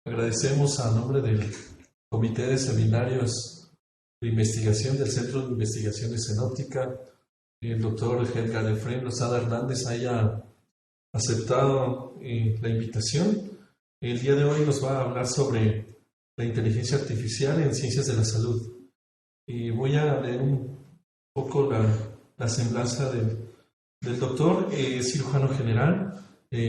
Agradecemos a nombre del Comité de Seminarios de Investigación del Centro de Investigaciones en Óptica, el doctor Edgar Efraín Lozada Hernández haya aceptado la invitación. El día de hoy nos va a hablar sobre la inteligencia artificial en ciencias de la salud. Y voy a leer un poco la semblanza del doctor, cirujano general,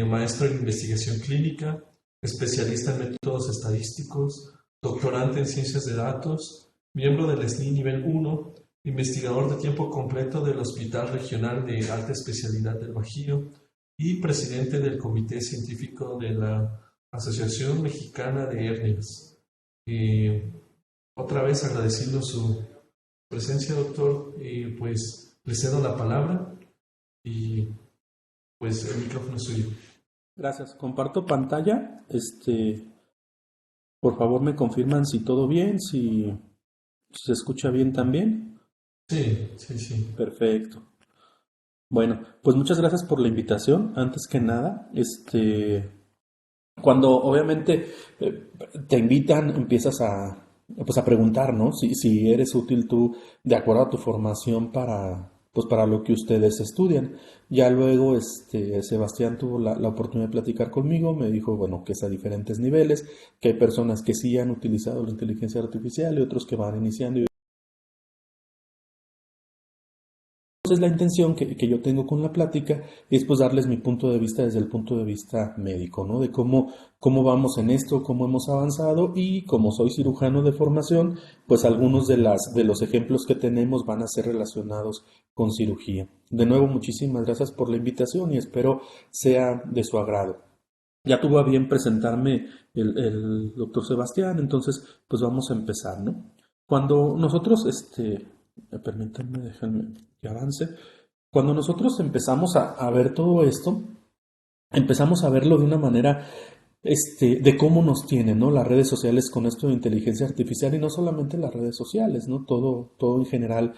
maestro en investigación clínica, especialista en métodos estadísticos, doctorante en ciencias de datos, miembro del SNI nivel 1, investigador de tiempo completo del Hospital Regional de Alta Especialidad del Bajío y presidente del Comité Científico de la Asociación Mexicana de Hernias. Otra vez agradeciendo su presencia, doctor, pues le cedo la palabra y pues el micrófono es suyo. Gracias. Comparto pantalla. Por favor me confirman si todo bien, si se escucha bien también. Sí. Perfecto. Bueno, pues muchas gracias por la invitación. Antes que nada, cuando obviamente te invitan, empiezas a preguntar, ¿no? Si eres útil tú de acuerdo a tu formación para lo que ustedes estudian. Ya luego Sebastián tuvo la oportunidad de platicar conmigo, me dijo, bueno, que es a diferentes niveles, que hay personas que sí han utilizado la inteligencia artificial y otros que van iniciando. Entonces la intención que yo tengo con la plática es pues darles mi punto de vista desde el punto de vista médico, ¿no? De cómo vamos en esto, cómo hemos avanzado y como soy cirujano de formación, pues algunos de los ejemplos que tenemos van a ser relacionados con cirugía. De nuevo, muchísimas gracias por la invitación y espero sea de su agrado. Ya tuvo a bien presentarme el doctor Sebastián, entonces pues vamos a empezar, ¿no? Cuando nosotros, permítanme, déjenme que avance. Cuando nosotros empezamos a ver todo esto, empezamos a verlo de una manera de cómo nos tienen, ¿no? Las redes sociales con esto de inteligencia artificial y no solamente las redes sociales, ¿no? Todo en general,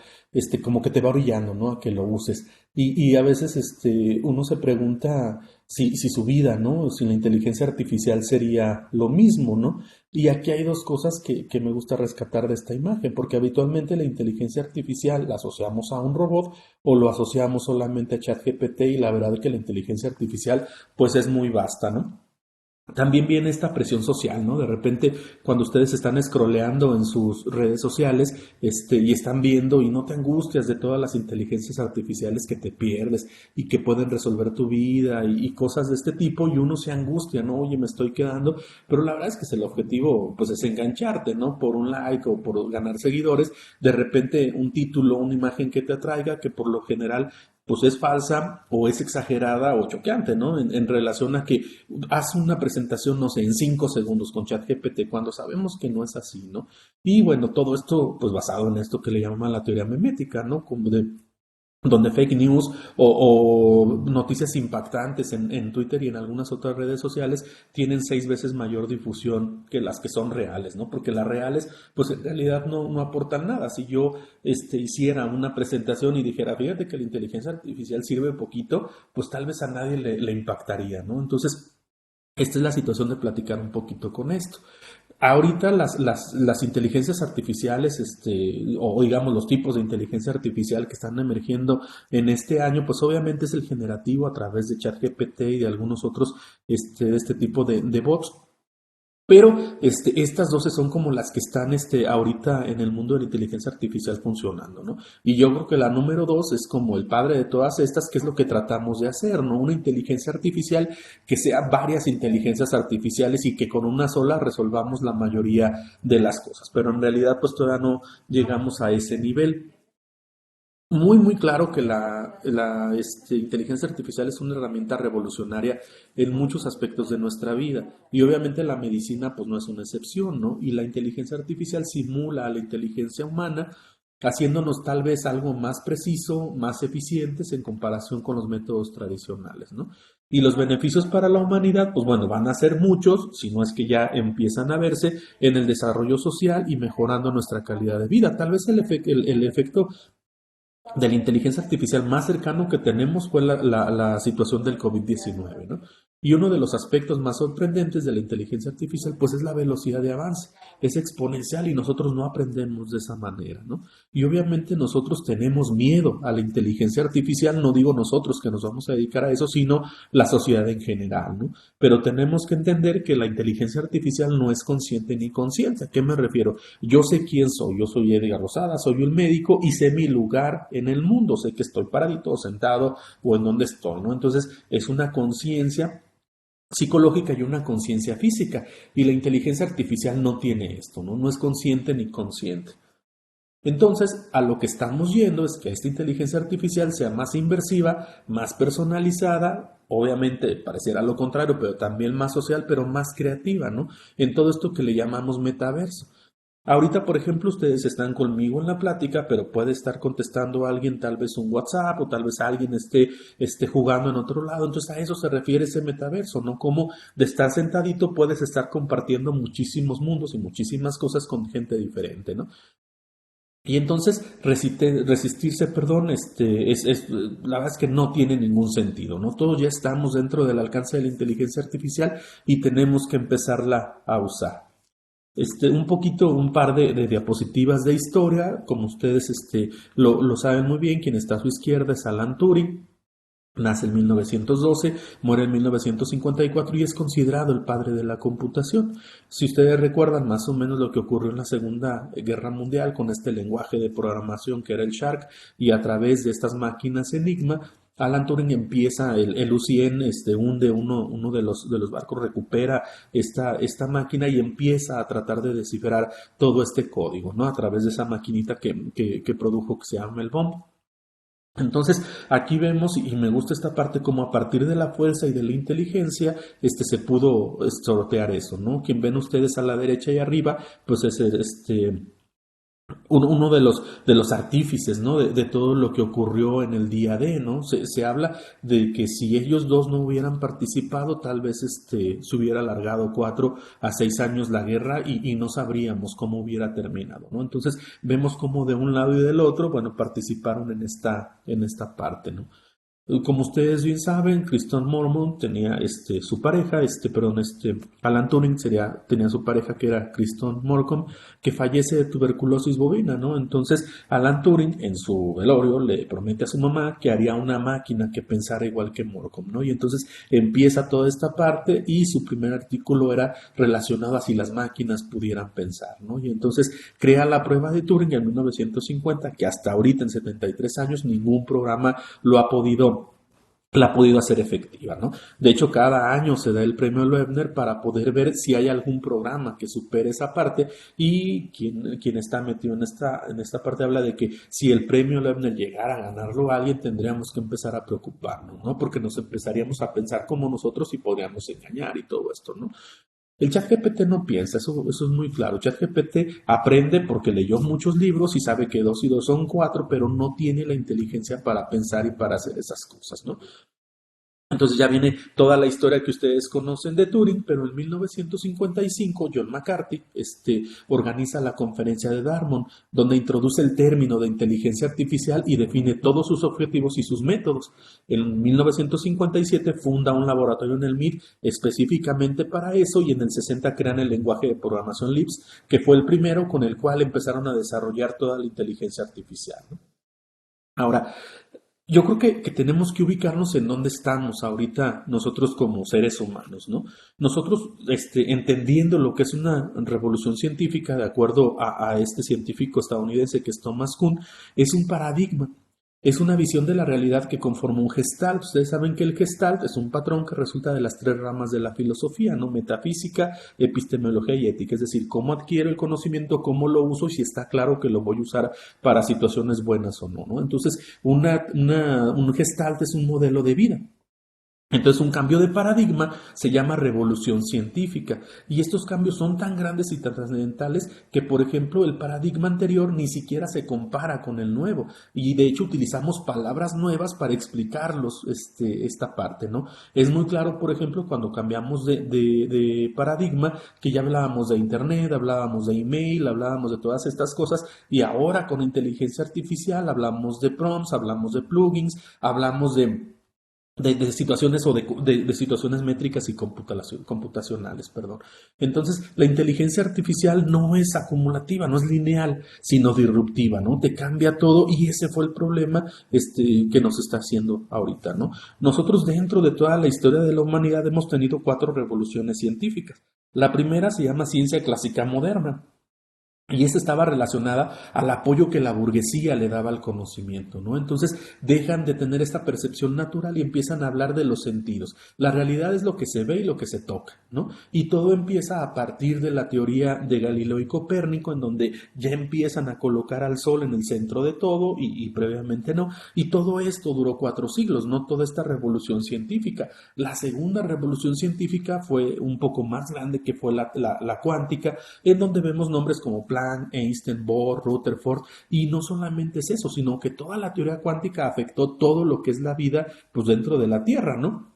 como que te va orillando, ¿no? A que lo uses. Y a veces, uno se pregunta si su vida, ¿no? Si la inteligencia artificial sería lo mismo, ¿no? Y aquí hay dos cosas que me gusta rescatar de esta imagen, porque habitualmente la inteligencia artificial la asociamos a un robot o lo asociamos solamente a ChatGPT y la verdad es que la inteligencia artificial, pues es muy vasta, ¿no? También viene esta presión social, ¿no? De repente, cuando ustedes están scrolleando en sus redes sociales, y están viendo y no te angustias de todas las inteligencias artificiales que te pierdes y que pueden resolver tu vida y cosas de este tipo, y uno se angustia, ¿no? Oye, me estoy quedando, pero la verdad es que el objetivo, pues, es engancharte, ¿no? Por un like o por ganar seguidores, de repente un título, una imagen que te atraiga, que por lo general pues es falsa o es exagerada o choqueante, ¿no? En relación a que haz una presentación, no sé, en 5 segundos con ChatGPT, cuando sabemos que no es así, ¿no? Y bueno, todo esto, pues basado en esto que le llaman la teoría memética, ¿no? Como donde fake news o noticias impactantes en Twitter y en algunas otras redes sociales tienen 6 veces mayor difusión que las que son reales, ¿no? Porque las reales, pues en realidad no aportan nada. Si yo hiciera una presentación y dijera, fíjate que la inteligencia artificial sirve poquito, pues tal vez a nadie le impactaría, ¿no? Entonces, esta es la situación de platicar un poquito con esto. Ahorita las inteligencias artificiales, o digamos los tipos de inteligencia artificial que están emergiendo en este año, pues obviamente es el generativo a través de ChatGPT y de algunos otros de este tipo de bots. Pero estas 12 son como las que están ahorita en el mundo de la inteligencia artificial funcionando, ¿no? Y yo creo que la número 2 es como el padre de todas estas, que es lo que tratamos de hacer, ¿no? Una inteligencia artificial que sea varias inteligencias artificiales y que con una sola resolvamos la mayoría de las cosas. Pero en realidad pues todavía no llegamos a ese nivel. Muy claro que la inteligencia artificial es una herramienta revolucionaria en muchos aspectos de nuestra vida y obviamente la medicina pues no es una excepción, ¿no? Y la inteligencia artificial simula a la inteligencia humana haciéndonos tal vez algo más preciso, más eficientes en comparación con los métodos tradicionales, ¿no? Y los beneficios para la humanidad, pues bueno, van a ser muchos, si no es que ya empiezan a verse en el desarrollo social y mejorando nuestra calidad de vida. Tal vez el efecto de la inteligencia artificial más cercano que tenemos fue la situación del COVID-19, ¿no? Y uno de los aspectos más sorprendentes de la inteligencia artificial, pues es la velocidad de avance. Es exponencial y nosotros no aprendemos de esa manera, ¿no? Y obviamente nosotros tenemos miedo a la inteligencia artificial, no digo nosotros que nos vamos a dedicar a eso, sino la sociedad en general, ¿no? Pero tenemos que entender que la inteligencia artificial no es consciente ni consciente. ¿A qué me refiero? Yo sé quién soy, yo soy Edgar Rosada, soy un médico y sé mi lugar en el mundo, sé que estoy paradito o sentado o en donde estoy, ¿no? Entonces es una conciencia psicológica y una conciencia física. Y la inteligencia artificial no tiene esto, ¿no? No es consciente ni consciente. Entonces, a lo que estamos yendo es que esta inteligencia artificial sea más inversiva, más personalizada, obviamente pareciera lo contrario, pero también más social, pero más creativa, ¿no? En todo esto que le llamamos metaverso. Ahorita, por ejemplo, ustedes están conmigo en la plática, pero puede estar contestando a alguien tal vez un WhatsApp o tal vez alguien esté jugando en otro lado. Entonces a eso se refiere ese metaverso, ¿no? Como de estar sentadito puedes estar compartiendo muchísimos mundos y muchísimas cosas con gente diferente, ¿no? Y entonces resistirse, perdón, la verdad es que no tiene ningún sentido, ¿no? Todos ya estamos dentro del alcance de la inteligencia artificial y tenemos que empezarla a usar. Un par de diapositivas de historia, como ustedes lo saben muy bien, quien está a su izquierda es Alan Turing. Nace en 1912, muere en 1954 y es considerado el padre de la computación. Si ustedes recuerdan más o menos lo que ocurrió en la Segunda Guerra Mundial con este lenguaje de programación que era el Shark, y a través de estas máquinas Enigma, Alan Turing empieza, el U-100 hunde uno de los barcos, recupera esta máquina y empieza a tratar de descifrar todo este código, ¿no? A través de esa maquinita que produjo, que se llama el bomb. Entonces, aquí vemos, y me gusta esta parte, como a partir de la fuerza y de la inteligencia, se pudo sortear eso, ¿no? Quien ven ustedes a la derecha y arriba, pues es uno de los artífices, ¿no? De todo lo que ocurrió en el día D, ¿no? Se habla de que si ellos dos no hubieran participado, tal vez se hubiera alargado 4 a 6 años la guerra y no sabríamos cómo hubiera terminado, ¿no? Entonces vemos cómo de un lado y del otro, bueno, participaron en esta parte, ¿no? Como ustedes bien saben, Christopher Mormon tenía su pareja, Alan Turing tenía su pareja que era Christopher Morcom, que fallece de tuberculosis bovina, ¿no? Entonces, Alan Turing en su velorio le promete a su mamá que haría una máquina que pensara igual que Morcom, ¿no? Y entonces empieza toda esta parte y su primer artículo era relacionado a si las máquinas pudieran pensar, ¿no? Y entonces crea la prueba de Turing en 1950, que hasta ahorita en 73 años ningún programa la ha podido hacer efectiva, ¿no? De hecho, cada año se da el premio Loebner para poder ver si hay algún programa que supere esa parte, y quien está metido en esta parte habla de que si el premio Loebner llegara a ganarlo a alguien, tendríamos que empezar a preocuparnos, ¿no? Porque nos empezaríamos a pensar como nosotros y podríamos engañar y todo esto, ¿no? El ChatGPT no piensa, eso es muy claro. ChatGPT aprende porque leyó muchos libros y sabe que 2 y 2 son 4, pero no tiene la inteligencia para pensar y para hacer esas cosas, ¿no? Entonces ya viene toda la historia que ustedes conocen de Turing, pero en 1955 John McCarthy organiza la conferencia de Dartmouth, donde introduce el término de inteligencia artificial y define todos sus objetivos y sus métodos. En 1957 funda un laboratorio en el MIT específicamente para eso, y en el 60 crean el lenguaje de programación Lisp, que fue el primero con el cual empezaron a desarrollar toda la inteligencia artificial, ¿no? Ahora, yo creo que tenemos que ubicarnos en dónde estamos ahorita nosotros como seres humanos, ¿no? Nosotros, entendiendo lo que es una revolución científica, de acuerdo a este científico estadounidense que es Thomas Kuhn, es un paradigma. Es una visión de la realidad que conforma un gestalt. Ustedes saben que el gestalt es un patrón que resulta de las 3 ramas de la filosofía, ¿no? Metafísica, epistemología y ética. Es decir, cómo adquiero el conocimiento, cómo lo uso y si está claro que lo voy a usar para situaciones buenas o no, ¿no? Entonces, un gestalt es un modelo de vida. Entonces, un cambio de paradigma se llama revolución científica, y estos cambios son tan grandes y tan trascendentales que, por ejemplo, el paradigma anterior ni siquiera se compara con el nuevo, y de hecho utilizamos palabras nuevas para explicarlos esta parte, ¿no? Es muy claro, por ejemplo, cuando cambiamos de paradigma, que ya hablábamos de internet, hablábamos de email, hablábamos de todas estas cosas, y ahora con inteligencia artificial hablamos de prompts, hablamos de plugins, hablamos de de situaciones o de situaciones métricas y computacionales, perdón. Entonces, la inteligencia artificial no es acumulativa, no es lineal, sino disruptiva, ¿no? Te cambia todo y ese fue el problema que nos está haciendo ahorita, ¿no? Nosotros dentro de toda la historia de la humanidad hemos tenido 4 revoluciones científicas. La primera se llama ciencia clásica moderna. Y esta estaba relacionada al apoyo que la burguesía le daba al conocimiento, ¿no? Entonces dejan de tener esta percepción natural y empiezan a hablar de los sentidos. La realidad es lo que se ve y lo que se toca, ¿no? Y todo empieza a partir de la teoría de Galileo y Copérnico, en donde ya empiezan a colocar al Sol en el centro de todo y previamente no. Y todo esto duró 4 siglos, ¿no? Toda esta revolución científica. La segunda revolución científica fue un poco más grande, que fue la cuántica, en donde vemos nombres como Planck, Einstein, Bohr, Rutherford, y no solamente es eso, sino que toda la teoría cuántica afectó todo lo que es la vida, pues dentro de la Tierra, ¿no?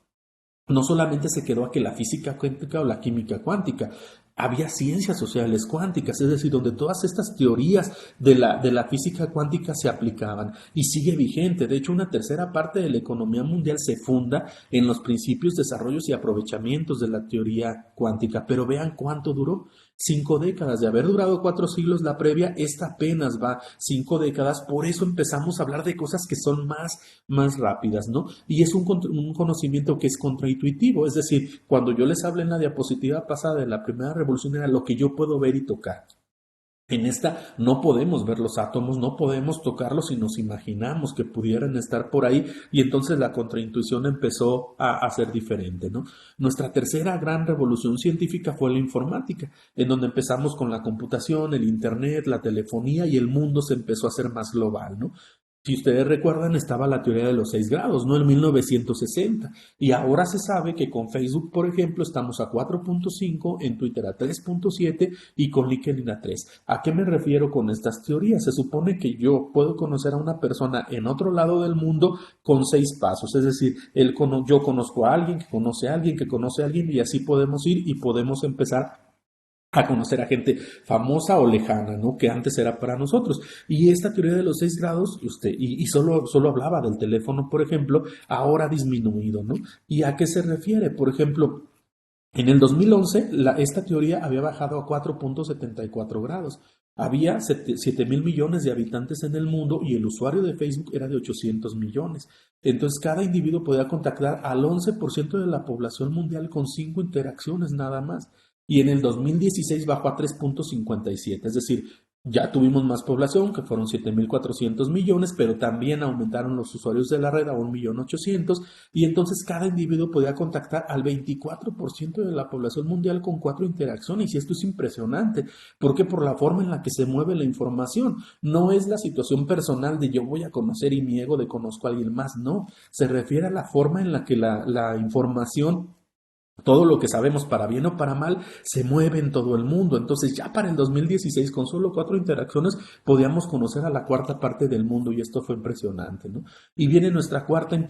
No solamente se quedó a que la física cuántica o la química cuántica, había ciencias sociales cuánticas, es decir, donde todas estas teorías de la física cuántica se aplicaban y sigue vigente. De hecho, una tercera parte de la economía mundial se funda en los principios, desarrollos y aprovechamientos de la teoría cuántica. Pero vean cuánto duró. 5 décadas. De haber durado 4 siglos la previa, esta apenas va 5 décadas. Por eso empezamos a hablar de cosas que son más rápidas, ¿no? Y es un conocimiento que es contraintuitivo. Es decir, cuando yo les hablé en la diapositiva pasada de la primera revolución, era lo que yo puedo ver y tocar. En esta no podemos ver los átomos, no podemos tocarlos y nos imaginamos que pudieran estar por ahí, y entonces la contraintuición empezó a ser diferente, ¿no? Nuestra tercera gran revolución científica fue la informática, en donde empezamos con la computación, el internet, la telefonía, y el mundo se empezó a hacer más global, ¿no? Si ustedes recuerdan, estaba la teoría de los 6 grados, ¿no? En 1960. Y ahora se sabe que con Facebook, por ejemplo, estamos a 4.5, en Twitter a 3.7 y con LinkedIn a 3. ¿A qué me refiero con estas teorías? Se supone que yo puedo conocer a una persona en otro lado del mundo con 6 pasos. Es decir, yo conozco a alguien que conoce a alguien que conoce a alguien, y así podemos ir y podemos empezar a conocer a gente famosa o lejana, ¿no? Que antes era para nosotros. Y esta teoría de los 6 grados, y solo hablaba del teléfono, por ejemplo, ahora ha disminuido, ¿no? ¿Y a qué se refiere? Por ejemplo, en el 2011, esta teoría había bajado a 4.74 grados. Había 7 mil millones de habitantes en el mundo y el usuario de Facebook era de 800 millones. Entonces, cada individuo podía contactar al 11% de la población mundial con 5 interacciones nada más. Y en el 2016 bajó a 3.57, es decir, ya tuvimos más población, que fueron 7.400 millones, pero también aumentaron los usuarios de la red a 1.800.000, y entonces cada individuo podía contactar al 24% de la población mundial con 4 interacciones, y esto es impresionante, porque por la forma en la que se mueve la información, no es la situación personal de yo voy a conocer y mi ego de conozco a alguien más, no, se refiere a la forma en la que la información, todo lo que sabemos, para bien o para mal, se mueve en todo el mundo. Entonces, ya para el 2016, con solo 4 interacciones, podíamos conocer a la cuarta parte del mundo, y esto fue impresionante, ¿no? Y viene nuestra cuarta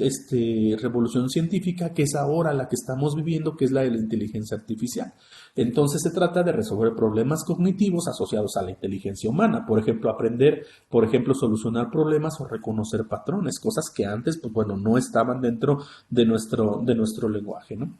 revolución científica, que es ahora la que estamos viviendo, que es la de la inteligencia artificial. Entonces, se trata de resolver problemas cognitivos asociados a la inteligencia humana. Por ejemplo, aprender, solucionar problemas o reconocer patrones, cosas que antes, pues bueno, no estaban dentro de nuestro lenguaje, ¿no?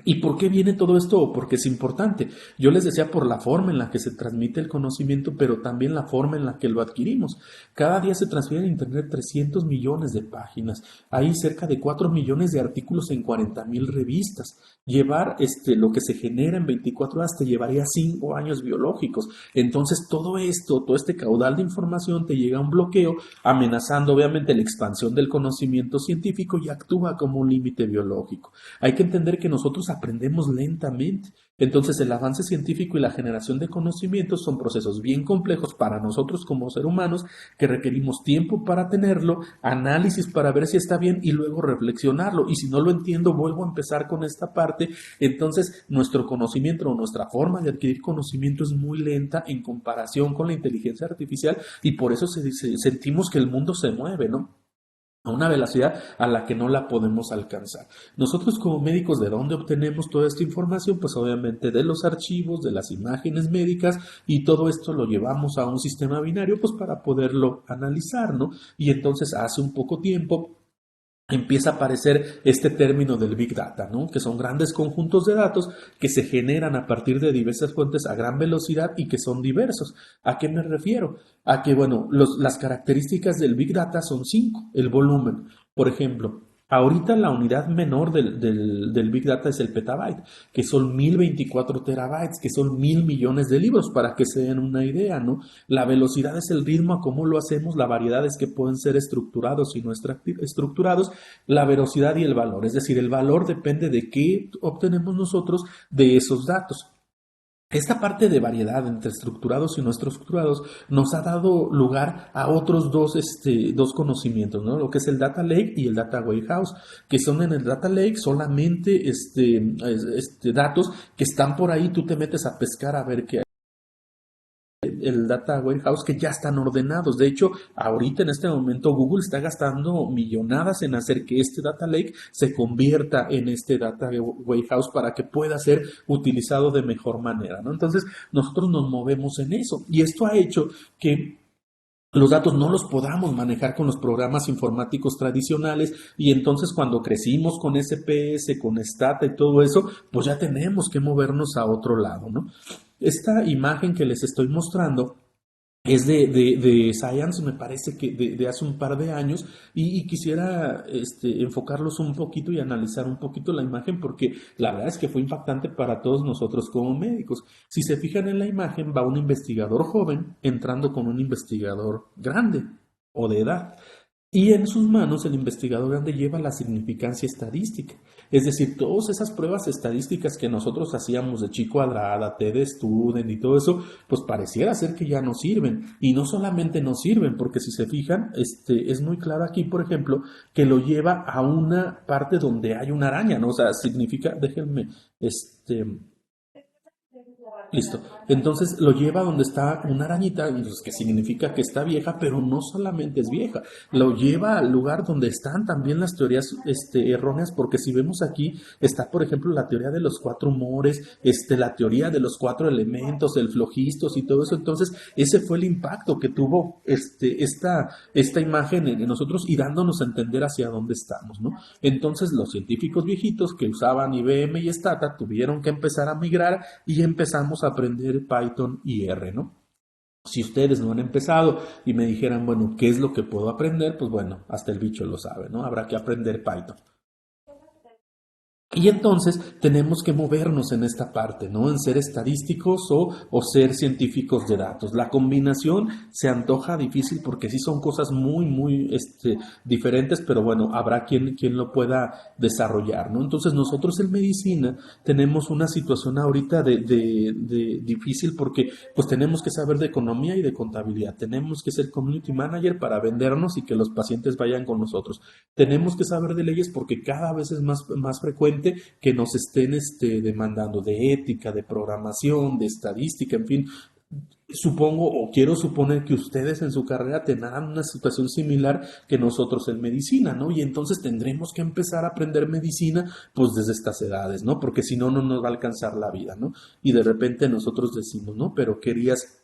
¿Y por qué viene todo esto? Porque es importante. Yo les decía, por la forma en la que se transmite el conocimiento, pero también la forma en la que lo adquirimos. Cada día se transfieren en Internet 300 millones de páginas. Hay cerca de 4 millones de artículos en 40,000 revistas. Llevar lo que se genera en 24 horas te llevaría 5 años biológicos. Entonces, todo este caudal de información te llega a un bloqueo, amenazando obviamente la expansión del conocimiento científico, y actúa como un límite biológico. Hay que entender que nosotros aprendemos lentamente. Entonces, el avance científico y la generación de conocimientos son procesos bien complejos para nosotros como seres humanos, que requerimos tiempo para tenerlo, análisis para ver si está bien y luego reflexionarlo. Y si no lo entiendo, vuelvo a empezar con esta parte. Entonces, nuestro conocimiento o nuestra forma de adquirir conocimiento es muy lenta en comparación con la inteligencia artificial, y por eso sentimos que el mundo se mueve, ¿no? A una velocidad a la que no la podemos alcanzar. Nosotros como médicos, ¿de dónde obtenemos toda esta información? Pues obviamente de los archivos, de las imágenes médicas, y todo esto lo llevamos a un sistema binario pues para poderlo analizar, ¿no? Y entonces hace un poco tiempo empieza a aparecer este término del Big Data, ¿no? Que son grandes conjuntos de datos que se generan a partir de diversas fuentes a gran velocidad y que son diversos. ¿A qué me refiero? A que, bueno, las características del Big Data son 5. El volumen, por ejemplo. Ahorita la unidad menor del Big Data es el petabyte, que son 1024 terabytes, que son 1.000 millones de libros, para que se den una idea, ¿no? La velocidad es el ritmo a cómo lo hacemos, la variedad es que pueden ser estructurados y no estructurados, la velocidad y el valor, es decir, el valor depende de qué obtenemos nosotros de esos datos. Esta parte de variedad entre estructurados y no estructurados nos ha dado lugar a otros dos conocimientos, ¿no? Lo que es el Data Lake y el Data Warehouse, que son en el Data Lake solamente datos que están por ahí, tú te metes a pescar a ver qué hay. El Data Warehouse que ya están ordenados. De hecho, ahorita en este momento Google está gastando millonadas en hacer que este Data Lake se convierta en este Data Warehouse para que pueda ser utilizado de mejor manera, ¿no? Entonces, nosotros nos movemos en eso y esto ha hecho que los datos no los podamos manejar con los programas informáticos tradicionales y entonces cuando crecimos con SPS, con Stata y todo eso, pues ya tenemos que movernos a otro lado, ¿no? Esta imagen que les estoy mostrando es de Science, me parece que de hace un par de años, y quisiera enfocarlos un poquito y analizar un poquito la imagen porque la verdad es que fue impactante para todos nosotros como médicos. Si se fijan en la imagen, va un investigador joven entrando con un investigador grande o de edad. Y en sus manos el investigador grande lleva la significancia estadística. Es decir, todas esas pruebas estadísticas que nosotros hacíamos de chi cuadrada, t de student y todo eso, pues pareciera ser que ya no sirven. Y no solamente no sirven, porque si se fijan, es muy claro aquí, por ejemplo, que lo lleva a una parte donde hay una araña, ¿no? O sea, significa, déjenme, listo. Entonces lo lleva donde está una arañita, y pues, que significa que está vieja, pero no solamente es vieja. Lo lleva al lugar donde están también las teorías erróneas, porque si vemos aquí, está, por ejemplo, la teoría de los 4 humores, la teoría de los 4 elementos, el flogistos y todo eso. Entonces, ese fue el impacto que tuvo esta imagen en nosotros y dándonos a entender hacia dónde estamos, ¿no? Entonces, los científicos viejitos que usaban IBM y Stata tuvieron que empezar a migrar y empezamos a aprender Python y R, ¿no? Si ustedes no han empezado y me dijeran, bueno, ¿qué es lo que puedo aprender? Pues bueno, hasta el bicho lo sabe, ¿no? Habrá que aprender Python. Y entonces tenemos que movernos en esta parte, ¿no? En ser estadísticos o ser científicos de datos. La combinación se antoja difícil porque sí son cosas muy diferentes, pero bueno, habrá quien lo pueda desarrollar, ¿no? Entonces nosotros en medicina tenemos una situación ahorita de difícil porque pues tenemos que saber de economía y de contabilidad. Tenemos que ser community manager para vendernos y que los pacientes vayan con nosotros. Tenemos que saber de leyes porque cada vez es más frecuente que nos estén demandando de ética, de programación, de estadística, en fin. Supongo o quiero suponer que ustedes en su carrera tendrán una situación similar que nosotros en medicina, ¿no? Y entonces tendremos que empezar a aprender medicina pues desde estas edades, ¿no? Porque si no, no nos va a alcanzar la vida, ¿no? Y de repente nosotros decimos, ¿no? Pero querías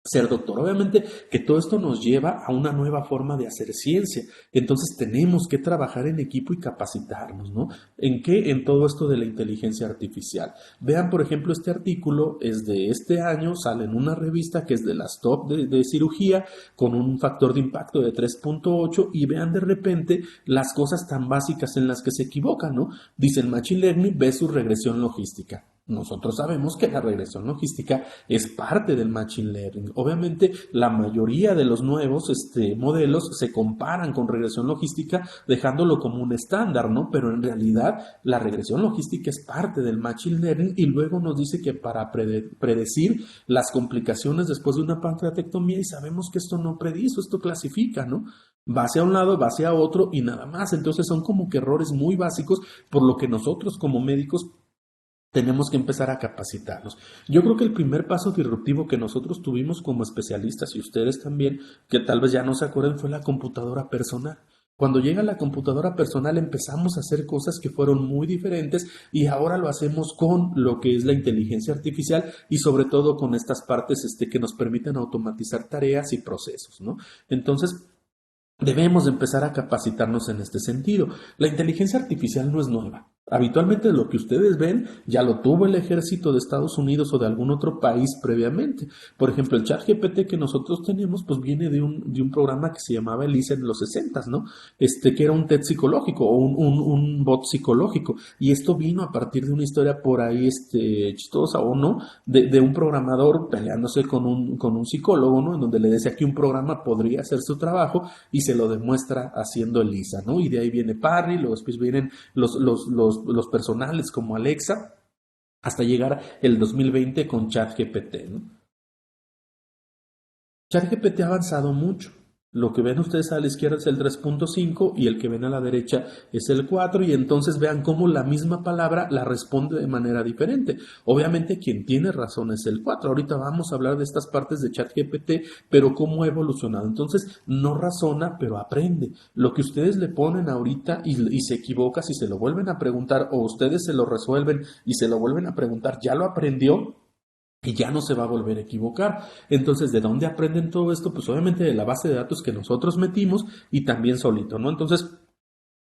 ser doctor. Obviamente que todo esto nos lleva a una nueva forma de hacer ciencia. Entonces tenemos que trabajar en equipo y capacitarnos, ¿no? ¿En qué? En todo esto de la inteligencia artificial. Vean, por ejemplo, este artículo es de este año, sale en una revista que es de las top de cirugía con un factor de impacto de 3.8 y vean de repente las cosas tan básicas en las que se equivocan, ¿no? Dicen Machine Learning versus regresión logística. Nosotros sabemos que la regresión logística es parte del Machine Learning. Obviamente, la mayoría de los nuevos modelos se comparan con regresión logística dejándolo como un estándar, ¿no? Pero en realidad, la regresión logística es parte del Machine Learning y luego nos dice que para predecir las complicaciones después de una pancreatectomía y sabemos que esto no predice, esto clasifica, ¿no? Va hacia un lado, va hacia otro y nada más. Entonces son como que errores muy básicos por lo que nosotros como médicos tenemos que empezar a capacitarnos. Yo creo que el primer paso disruptivo que nosotros tuvimos como especialistas, y ustedes también, que tal vez ya no se acuerden, fue la computadora personal. Cuando llega la computadora personal empezamos a hacer cosas que fueron muy diferentes y ahora lo hacemos con lo que es la inteligencia artificial y sobre todo con estas partes que nos permiten automatizar tareas y procesos, ¿no? Entonces, debemos de empezar a capacitarnos en este sentido. La inteligencia artificial no es nueva. Habitualmente lo que ustedes ven ya lo tuvo el ejército de Estados Unidos o de algún otro país previamente. Por ejemplo, el ChatGPT que nosotros tenemos pues viene de un programa que se llamaba ELISA en los 60, ¿no? Que era un test psicológico o un bot psicológico. Y esto vino a partir de una historia por ahí chistosa o no, de un programador peleándose con un psicólogo, ¿no? En donde le decía que un programa podría hacer su trabajo y se lo demuestra haciendo ELISA, ¿no? Y de ahí viene Parry, luego después vienen los personales como Alexa, hasta llegar el 2020 con ChatGPT, ¿no? ChatGPT ha avanzado mucho. Lo que ven ustedes a la izquierda es el 3.5 y el que ven a la derecha es el 4 y entonces vean cómo la misma palabra la responde de manera diferente. Obviamente quien tiene razón es el 4. Ahorita vamos a hablar de estas partes de ChatGPT, pero cómo ha evolucionado. Entonces no razona, pero aprende. Lo que ustedes le ponen ahorita y se equivoca, si se lo vuelven a preguntar o ustedes se lo resuelven y se lo vuelven a preguntar, ya lo aprendió y ya no se va a volver a equivocar. Entonces, ¿de dónde aprenden todo esto? Pues obviamente de la base de datos que nosotros metimos y también solito, ¿no? Entonces,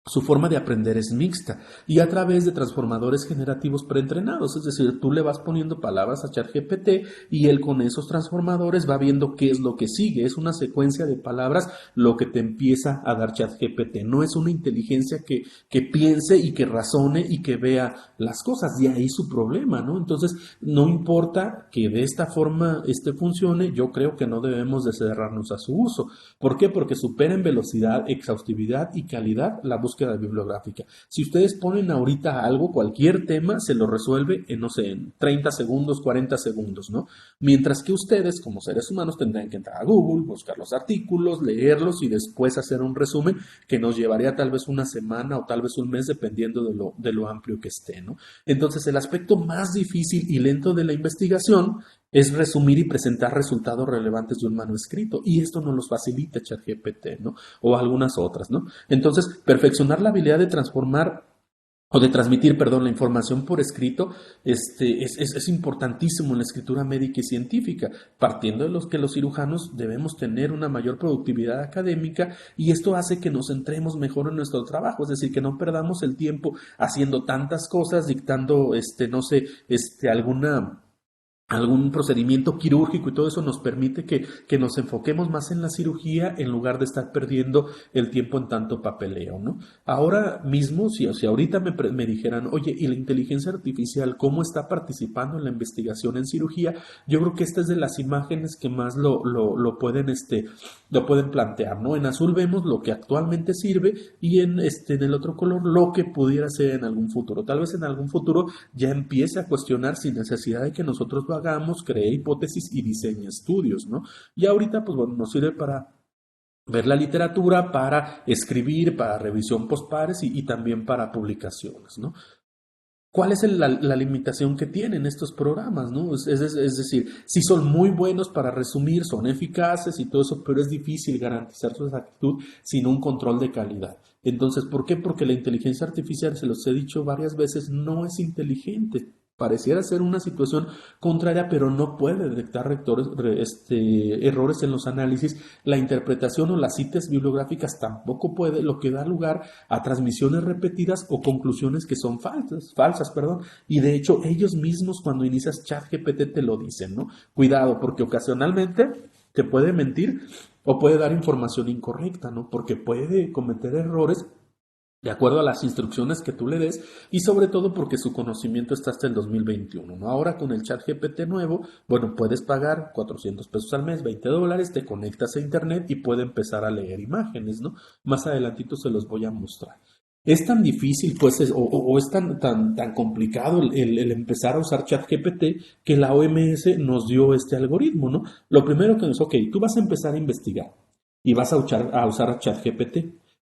su forma de aprender es mixta y a través de transformadores generativos preentrenados, es decir, tú le vas poniendo palabras a ChatGPT y él con esos transformadores va viendo qué es lo que sigue, es una secuencia de palabras lo que te empieza a dar ChatGPT, no es una inteligencia que piense y que razone y que vea las cosas, de ahí su problema, ¿no? Entonces, no importa que de esta forma funcione, yo creo que no debemos de cerrarnos a su uso. ¿Por qué? Porque supera en velocidad, exhaustividad y calidad la búsqueda bibliográfica. Si ustedes ponen ahorita algo, cualquier tema, se lo resuelve en, no sé, en 30 segundos, 40 segundos, ¿no? Mientras que ustedes, como seres humanos, tendrán que entrar a Google, buscar los artículos, leerlos y después hacer un resumen que nos llevaría tal vez una semana o tal vez un mes, dependiendo de lo amplio que esté, ¿no? Entonces, el aspecto más difícil y lento de la investigación es resumir y presentar resultados relevantes de un manuscrito, y esto nos los facilita ChatGPT, ¿no? O algunas otras, ¿no? Entonces, perfeccionar la habilidad de transformar o de transmitir, perdón, la información por escrito, es importantísimo en la escritura médica y científica, partiendo de los que los cirujanos debemos tener una mayor productividad académica y esto hace que nos centremos mejor en nuestro trabajo, es decir, que no perdamos el tiempo haciendo tantas cosas, dictando, no sé, algún procedimiento quirúrgico y todo eso nos permite que nos enfoquemos más en la cirugía en lugar de estar perdiendo el tiempo en tanto papeleo, ¿no? Ahora mismo, si ahorita me dijeran, oye, ¿y la inteligencia artificial cómo está participando en la investigación en cirugía? Yo creo que esta es de las imágenes que más lo pueden plantear, ¿no? En azul vemos lo que actualmente sirve y en el otro color lo que pudiera ser en algún futuro. Tal vez en algún futuro ya empiece a cuestionar sin necesidad de que nosotros lo hagamos, cree hipótesis y diseñe estudios, ¿no? Y ahorita, pues bueno, nos sirve para ver la literatura, para escribir, para revisión postpares y también para publicaciones, ¿no? ¿Cuál es la limitación que tienen estos programas, ¿no? Es decir, sí son muy buenos para resumir, son eficaces y todo eso, pero es difícil garantizar su exactitud sin un control de calidad. Entonces, ¿por qué? Porque la inteligencia artificial, se los he dicho varias veces, no es inteligente. Pareciera ser una situación contraria, pero no puede detectar errores en los análisis. La interpretación o las citas bibliográficas tampoco puede, lo que da lugar a transmisiones repetidas o conclusiones que son falsas, perdón. Y de hecho, ellos mismos cuando inicias ChatGPT te lo dicen, ¿no? Cuidado, porque ocasionalmente te puede mentir o puede dar información incorrecta, ¿no? Porque puede cometer errores de acuerdo a las instrucciones que tú le des y sobre todo porque su conocimiento está hasta el 2021, ¿no? Ahora con el ChatGPT nuevo, bueno, puedes pagar 400 pesos al mes, $20, te conectas a internet y puede empezar a leer imágenes, ¿no? Más adelantito se los voy a mostrar. Es tan difícil, pues, o es tan complicado el empezar a usar ChatGPT que la OMS nos dio este algoritmo, ¿no? Lo primero que nos, ok, tú vas a empezar a investigar y vas a usar ChatGPT.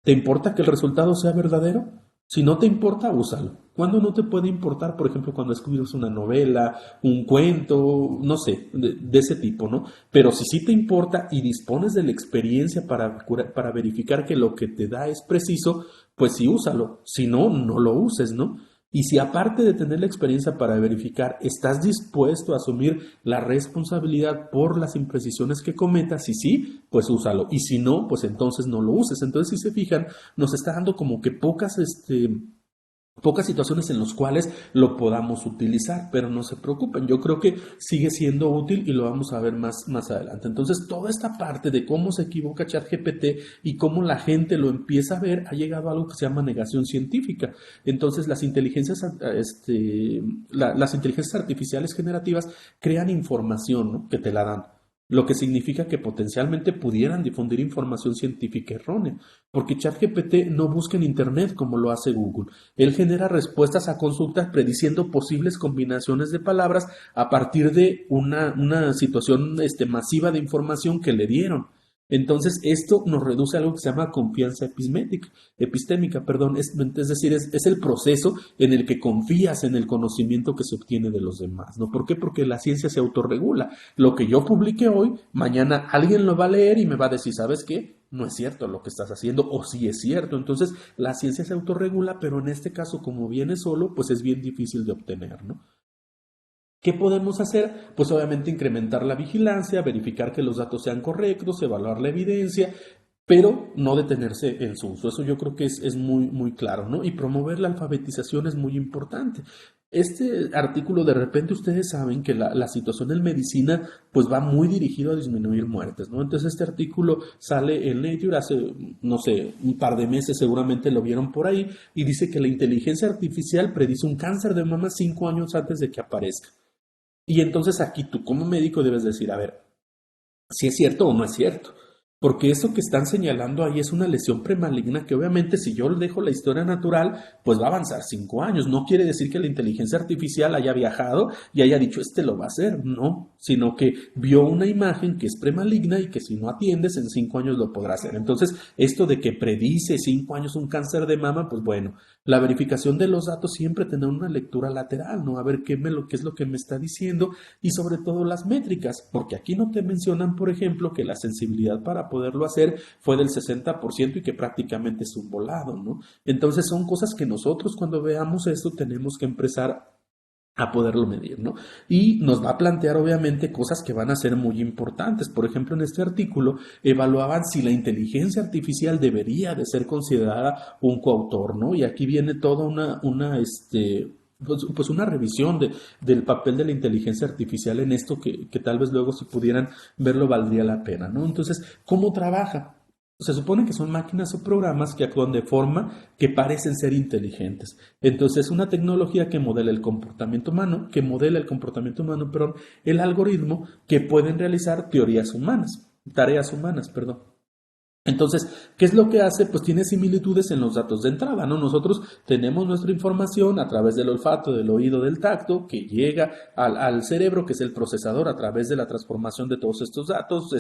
¿Te importa que el resultado sea verdadero? Si no te importa, úsalo. ¿Cuándo no te puede importar? Por ejemplo, cuando escribes una novela, un cuento, no sé, de ese tipo, ¿no? Pero si sí te importa y dispones de la experiencia para verificar que lo que te da es preciso, pues sí úsalo. Si no, no lo uses, ¿no? Y si aparte de tener la experiencia para verificar, estás dispuesto a asumir la responsabilidad por las imprecisiones que cometas, y sí, pues úsalo. Y si no, pues entonces no lo uses. Entonces, si se fijan, nos está dando como que pocas situaciones en las cuales lo podamos utilizar, pero no se preocupen, yo creo que sigue siendo útil y lo vamos a ver más adelante. Entonces, toda esta parte de cómo se equivoca ChatGPT y cómo la gente lo empieza a ver, ha llegado a algo que se llama negación científica. Entonces, las inteligencias artificiales generativas crean información, ¿no?, que te la dan, lo que significa que potencialmente pudieran difundir información científica errónea, porque ChatGPT no busca en Internet como lo hace Google. Él genera respuestas a consultas prediciendo posibles combinaciones de palabras a partir de una situación masiva de información que le dieron. Entonces, esto nos reduce a algo que se llama confianza epistémica, es decir, es el proceso en el que confías en el conocimiento que se obtiene de los demás, ¿no? ¿Por qué? Porque la ciencia se autorregula. Lo que yo publique hoy, mañana alguien lo va a leer y me va a decir, ¿sabes qué? No es cierto lo que estás haciendo, o sí es cierto. Entonces, la ciencia se autorregula, pero en este caso, como viene solo, pues es bien difícil de obtener, ¿no? ¿Qué podemos hacer? Pues obviamente incrementar la vigilancia, verificar que los datos sean correctos, evaluar la evidencia, pero no detenerse en su uso. Eso yo creo que es muy claro, ¿no? Y promover la alfabetización es muy importante. Este artículo, de repente ustedes saben que la situación en medicina pues va muy dirigido a disminuir muertes, ¿no? Entonces este artículo sale en Nature hace, no sé, un par de meses, seguramente lo vieron por ahí, y dice que la inteligencia artificial predice un cáncer de mama 5 años antes de que aparezca. Y entonces aquí tú como médico debes decir, a ver, si es cierto o no es cierto. Porque eso que están señalando ahí es una lesión premaligna que obviamente si yo le dejo la historia natural, pues va a avanzar 5 años. No quiere decir que la inteligencia artificial haya viajado y haya dicho, lo va a hacer, no, sino que vio una imagen que es premaligna y que si no atiendes en 5 años lo podrá hacer. Entonces, esto de que predice 5 años un cáncer de mama, pues bueno, la verificación de los datos siempre tener una lectura lateral, ¿no? A ver qué es lo que me está diciendo y sobre todo las métricas, porque aquí no te mencionan, por ejemplo, que la sensibilidad para poderlo hacer fue del 60% y que prácticamente es un volado, ¿no? Entonces son cosas que nosotros cuando veamos esto tenemos que empezar a poderlo medir, ¿no? Y nos va a plantear obviamente cosas que van a ser muy importantes. Por ejemplo, en este artículo evaluaban si la inteligencia artificial debería de ser considerada un coautor, ¿no? Y aquí viene toda pues una revisión del papel de la inteligencia artificial en esto que tal vez luego si pudieran verlo valdría la pena, ¿no? Entonces, ¿cómo trabaja? Se supone que son máquinas o programas que actúan de forma que parecen ser inteligentes. Entonces, es una tecnología que modela el comportamiento humano, el algoritmo que pueden realizar tareas humanas, perdón. Entonces, ¿qué es lo que hace? Pues tiene similitudes en los datos de entrada, ¿no? Nosotros tenemos nuestra información a través del olfato, del oído, del tacto, que llega al cerebro, que es el procesador a través de la transformación de todos estos datos,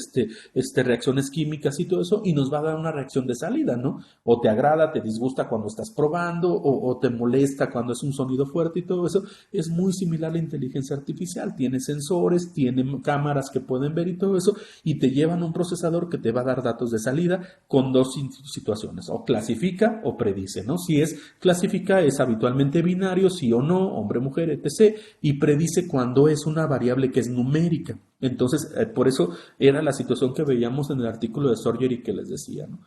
reacciones químicas y todo eso, y nos va a dar una reacción de salida, ¿no? O te agrada, te disgusta cuando estás probando, o te molesta cuando es un sonido fuerte y todo eso. Es muy similar a la inteligencia artificial. Tiene sensores, tiene cámaras que pueden ver y todo eso, y te llevan a un procesador que te va a dar datos de salida con dos situaciones, o clasifica o predice, ¿no? Si es clasifica es habitualmente binario, sí o no, hombre, mujer, etc. Y predice cuando es una variable que es numérica. Entonces, por eso era la situación que veíamos en el artículo de Sorgery que les decía, ¿no?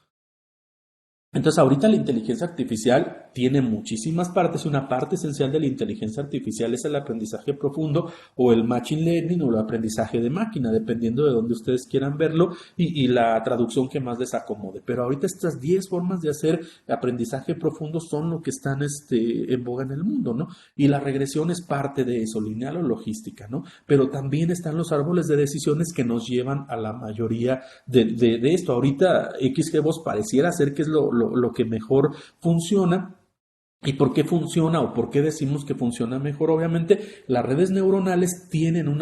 Entonces, ahorita la inteligencia artificial tiene muchísimas partes y una parte esencial de la inteligencia artificial es el aprendizaje profundo o el machine learning o el aprendizaje de máquina, dependiendo de donde ustedes quieran verlo y la traducción que más les acomode. Pero ahorita estas 10 formas de hacer aprendizaje profundo son lo que están en boga en el mundo, ¿no? Y la regresión es parte de eso, lineal o logística, ¿no? Pero también están los árboles de decisiones que nos llevan a la mayoría de esto. Ahorita XGBoost pareciera ser que es lo que mejor funciona. ¿Y por qué funciona o por qué decimos que funciona mejor? Obviamente, las redes neuronales tienen un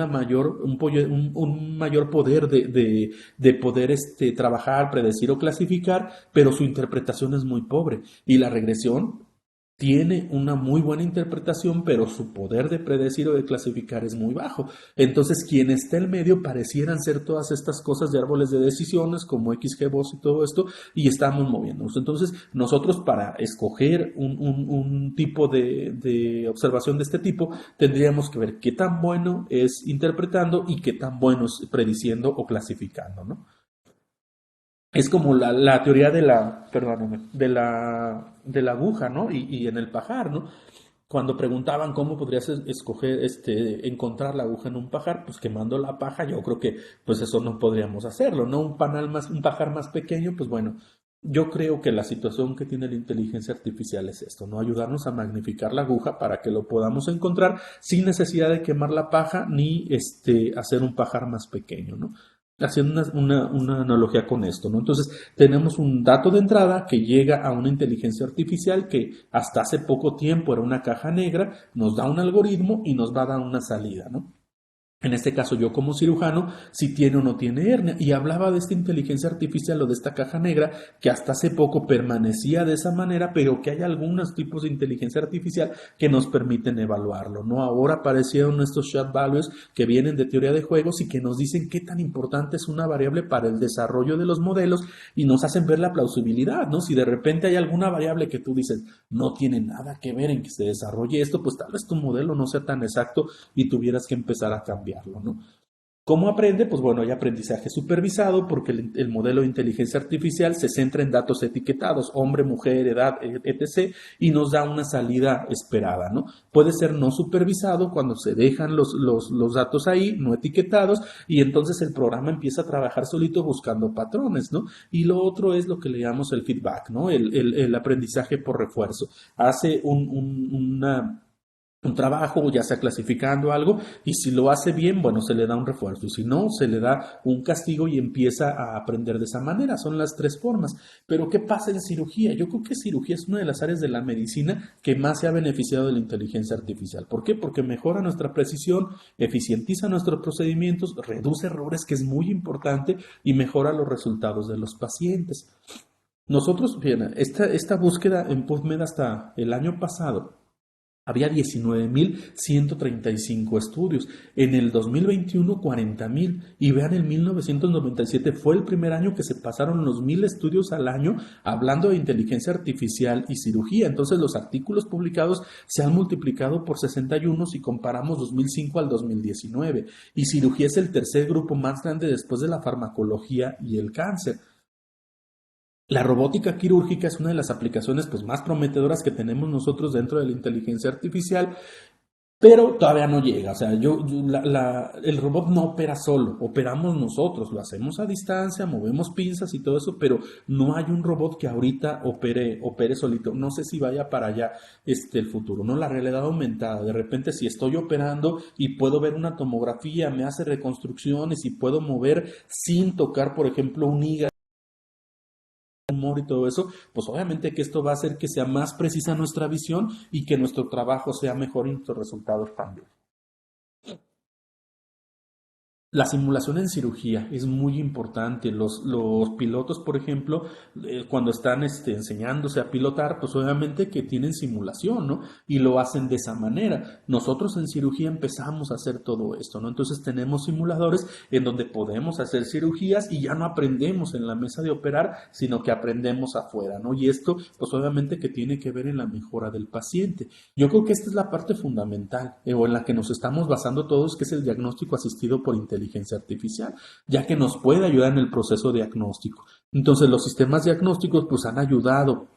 mayor poder de poder trabajar, predecir o clasificar, pero su interpretación es muy pobre. Y la regresión tiene una muy buena interpretación, pero su poder de predecir o de clasificar es muy bajo. Entonces, quien está en medio parecieran ser todas estas cosas de árboles de decisiones, como XGBoost y todo esto, y estamos moviéndonos. Entonces, nosotros para escoger un tipo de observación de este tipo, tendríamos que ver qué tan bueno es interpretando y qué tan bueno es prediciendo o clasificando, ¿no? Es como la teoría perdóname, de la aguja, ¿no? Y en el pajar, ¿no? Cuando preguntaban cómo podrías escoger, encontrar la aguja en un pajar, pues quemando la paja, yo creo que pues eso no podríamos hacerlo, ¿no? Un pajar más pequeño, pues bueno, yo creo que la situación que tiene la inteligencia artificial es esto, ¿no? Ayudarnos a magnificar la aguja para que lo podamos encontrar sin necesidad de quemar la paja ni hacer un pajar más pequeño, ¿no? Haciendo una analogía con esto, ¿no? Entonces, tenemos un dato de entrada que llega a una inteligencia artificial que hasta hace poco tiempo era una caja negra, nos da un algoritmo y nos va a dar una salida, ¿no? En este caso, yo como cirujano, si tiene o no tiene hernia. Y hablaba de esta inteligencia artificial o de esta caja negra que hasta hace poco permanecía de esa manera, pero que hay algunos tipos de inteligencia artificial que nos permiten evaluarlo, ¿no? Ahora aparecieron estos Shad Values que vienen de teoría de juegos y que nos dicen qué tan importante es una variable para el desarrollo de los modelos y nos hacen ver la plausibilidad, ¿no? Si de repente hay alguna variable que tú dices no tiene nada que ver en que se desarrolle esto, pues tal vez tu modelo no sea tan exacto y tuvieras que empezar a cambiar. ¿No? ¿Cómo aprende? Pues bueno, hay aprendizaje supervisado porque el modelo de inteligencia artificial se centra en datos etiquetados, hombre, mujer, edad, etc., y nos da una salida esperada, ¿no? Puede ser no supervisado cuando se dejan los datos ahí, no etiquetados, y entonces el programa empieza a trabajar solito buscando patrones, ¿no? Y lo otro es lo que le llamamos el feedback, ¿no? El aprendizaje por refuerzo. Hace un trabajo, ya sea clasificando algo, y si lo hace bien, bueno, se le da un refuerzo, y si no, se le da un castigo y empieza a aprender de esa manera. Son las tres formas. Pero ¿qué pasa en cirugía? Yo creo que cirugía es una de las áreas de la medicina que más se ha beneficiado de la inteligencia artificial. ¿Por qué? Porque mejora nuestra precisión, eficientiza nuestros procedimientos, reduce errores, que es muy importante, y mejora los resultados de los pacientes. Nosotros, bien, esta búsqueda en PubMed hasta el año pasado, había 19.135 estudios. En el 2021, 40.000. Y vean, en 1997 fue el primer año que se pasaron los 1.000 estudios al año hablando de inteligencia artificial y cirugía. Entonces, los artículos publicados se han multiplicado por 61 si comparamos 2005 al 2019. Y cirugía es el tercer grupo más grande después de la farmacología y el cáncer. La robótica quirúrgica es una de las aplicaciones pues, más prometedoras que tenemos nosotros dentro de la inteligencia artificial, pero todavía no llega. O sea, el robot no opera solo, operamos nosotros, lo hacemos a distancia, movemos pinzas y todo eso, pero no hay un robot que ahorita opere solito. No sé si vaya para allá el futuro, ¿no? La realidad aumentada. De repente, si estoy operando y puedo ver una tomografía, me hace reconstrucciones y puedo mover sin tocar, por ejemplo, un hígado y todo eso, pues obviamente que esto va a hacer que sea más precisa nuestra visión y que nuestro trabajo sea mejor y nuestros resultados también. La simulación en cirugía es muy importante. Los pilotos, por ejemplo, cuando están enseñándose a pilotar, pues obviamente que tienen simulación, ¿no? Y lo hacen de esa manera. Nosotros en cirugía empezamos a hacer todo esto, ¿no? Entonces tenemos simuladores en donde podemos hacer cirugías y ya no aprendemos en la mesa de operar, sino que aprendemos afuera, ¿no? Y esto, pues obviamente que tiene que ver en la mejora del paciente. Yo creo que esta es la parte fundamental, o en la que nos estamos basando todos, que es el diagnóstico asistido por inteligencia artificial, ya que nos puede ayudar en el proceso diagnóstico. Entonces, los sistemas diagnósticos pues han ayudado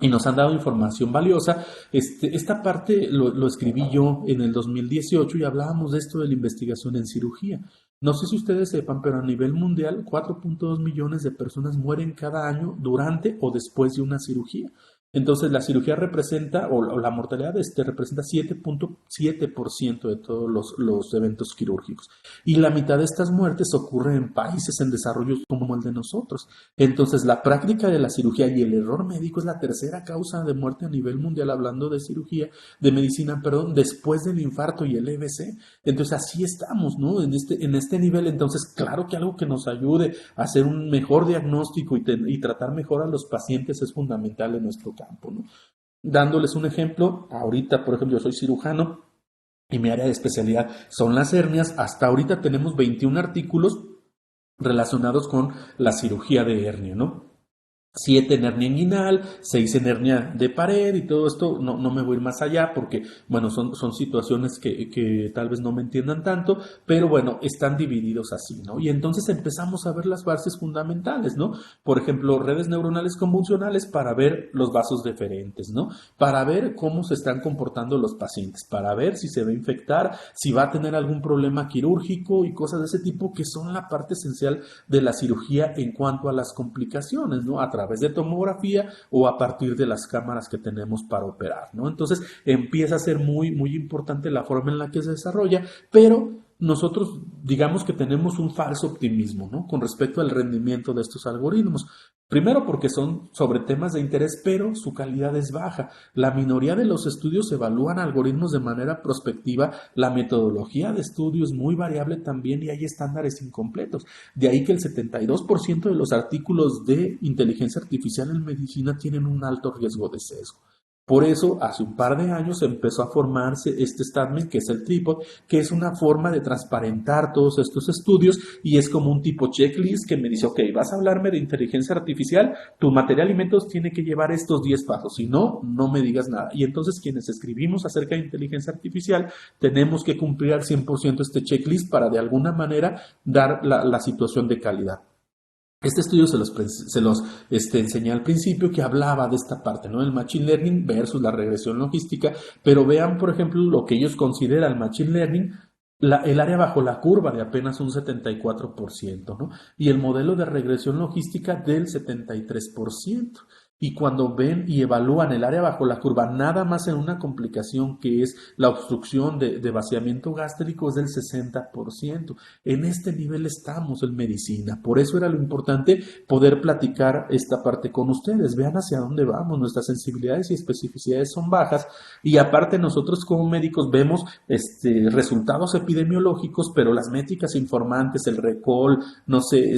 y nos han dado información valiosa. Esta parte lo escribí yo en el 2018 y hablábamos de esto de la investigación en cirugía. No sé si ustedes sepan, pero a nivel mundial 4.2 millones de personas mueren cada año durante o después de una cirugía. Entonces, la cirugía representa, o la mortalidad representa 7.7% de todos los eventos quirúrgicos. Y la mitad de estas muertes ocurren en países en desarrollo como el de nosotros. Entonces, la práctica de la cirugía y el error médico es la tercera causa de muerte a nivel mundial, hablando de cirugía, de medicina, perdón, después del infarto y el EBC. Entonces, así estamos, ¿no? En este nivel. Entonces, claro que algo que nos ayude a hacer un mejor diagnóstico y tratar mejor a los pacientes es fundamental en nuestro campo, ¿no? Dándoles un ejemplo, ahorita, por ejemplo, yo soy cirujano y mi área de especialidad son las hernias. Hasta ahorita tenemos 21 artículos relacionados con la cirugía de hernia, ¿no? 7 en hernia inguinal, 6 en hernia de pared y todo esto, no me voy a ir más allá porque, bueno, son situaciones que tal vez no me entiendan tanto, pero bueno, están divididos así, ¿no? Y entonces empezamos a ver las bases fundamentales, ¿no? Por ejemplo, redes neuronales convolucionales para ver los vasos deferentes, ¿no? Para ver cómo se están comportando los pacientes, para ver si se va a infectar, si va a tener algún problema quirúrgico y cosas de ese tipo que son la parte esencial de la cirugía en cuanto a las complicaciones, ¿no? A través de tomografía o a partir de las cámaras que tenemos para operar, ¿no? Entonces empieza a ser muy, muy importante la forma en la que se desarrolla, pero nosotros digamos que tenemos un falso optimismo, ¿no? Con respecto al rendimiento de estos algoritmos. Primero porque son sobre temas de interés, pero su calidad es baja. La minoría de los estudios evalúan algoritmos de manera prospectiva. La metodología de estudio es muy variable también y hay estándares incompletos. De ahí que el 72% de los artículos de inteligencia artificial en medicina tienen un alto riesgo de sesgo. Por eso, hace un par de años empezó a formarse este statement, que es el tripod, que es una forma de transparentar todos estos estudios y es como un tipo checklist que me dice, ok, vas a hablarme de inteligencia artificial, tu material de alimentos tiene que llevar estos 10 pasos, si no, no me digas nada. Y entonces quienes escribimos acerca de inteligencia artificial tenemos que cumplir al 100% este checklist para de alguna manera dar la situación de calidad. Este estudio se los enseñé al principio que hablaba de esta parte, ¿no? El Machine Learning versus la regresión logística, pero vean, por ejemplo, lo que ellos consideran Machine Learning, el área bajo la curva de apenas un 74%, ¿no? Y el modelo de regresión logística del 73%. Y cuando ven y evalúan el área bajo la curva, nada más en una complicación que es la obstrucción de vaciamiento gástrico, es del 60%. En este nivel estamos en medicina. Por eso era lo importante poder platicar esta parte con ustedes. Vean hacia dónde vamos. Nuestras sensibilidades y especificidades son bajas. Y aparte nosotros como médicos vemos resultados epidemiológicos, pero las métricas informantes, el recall, no sé,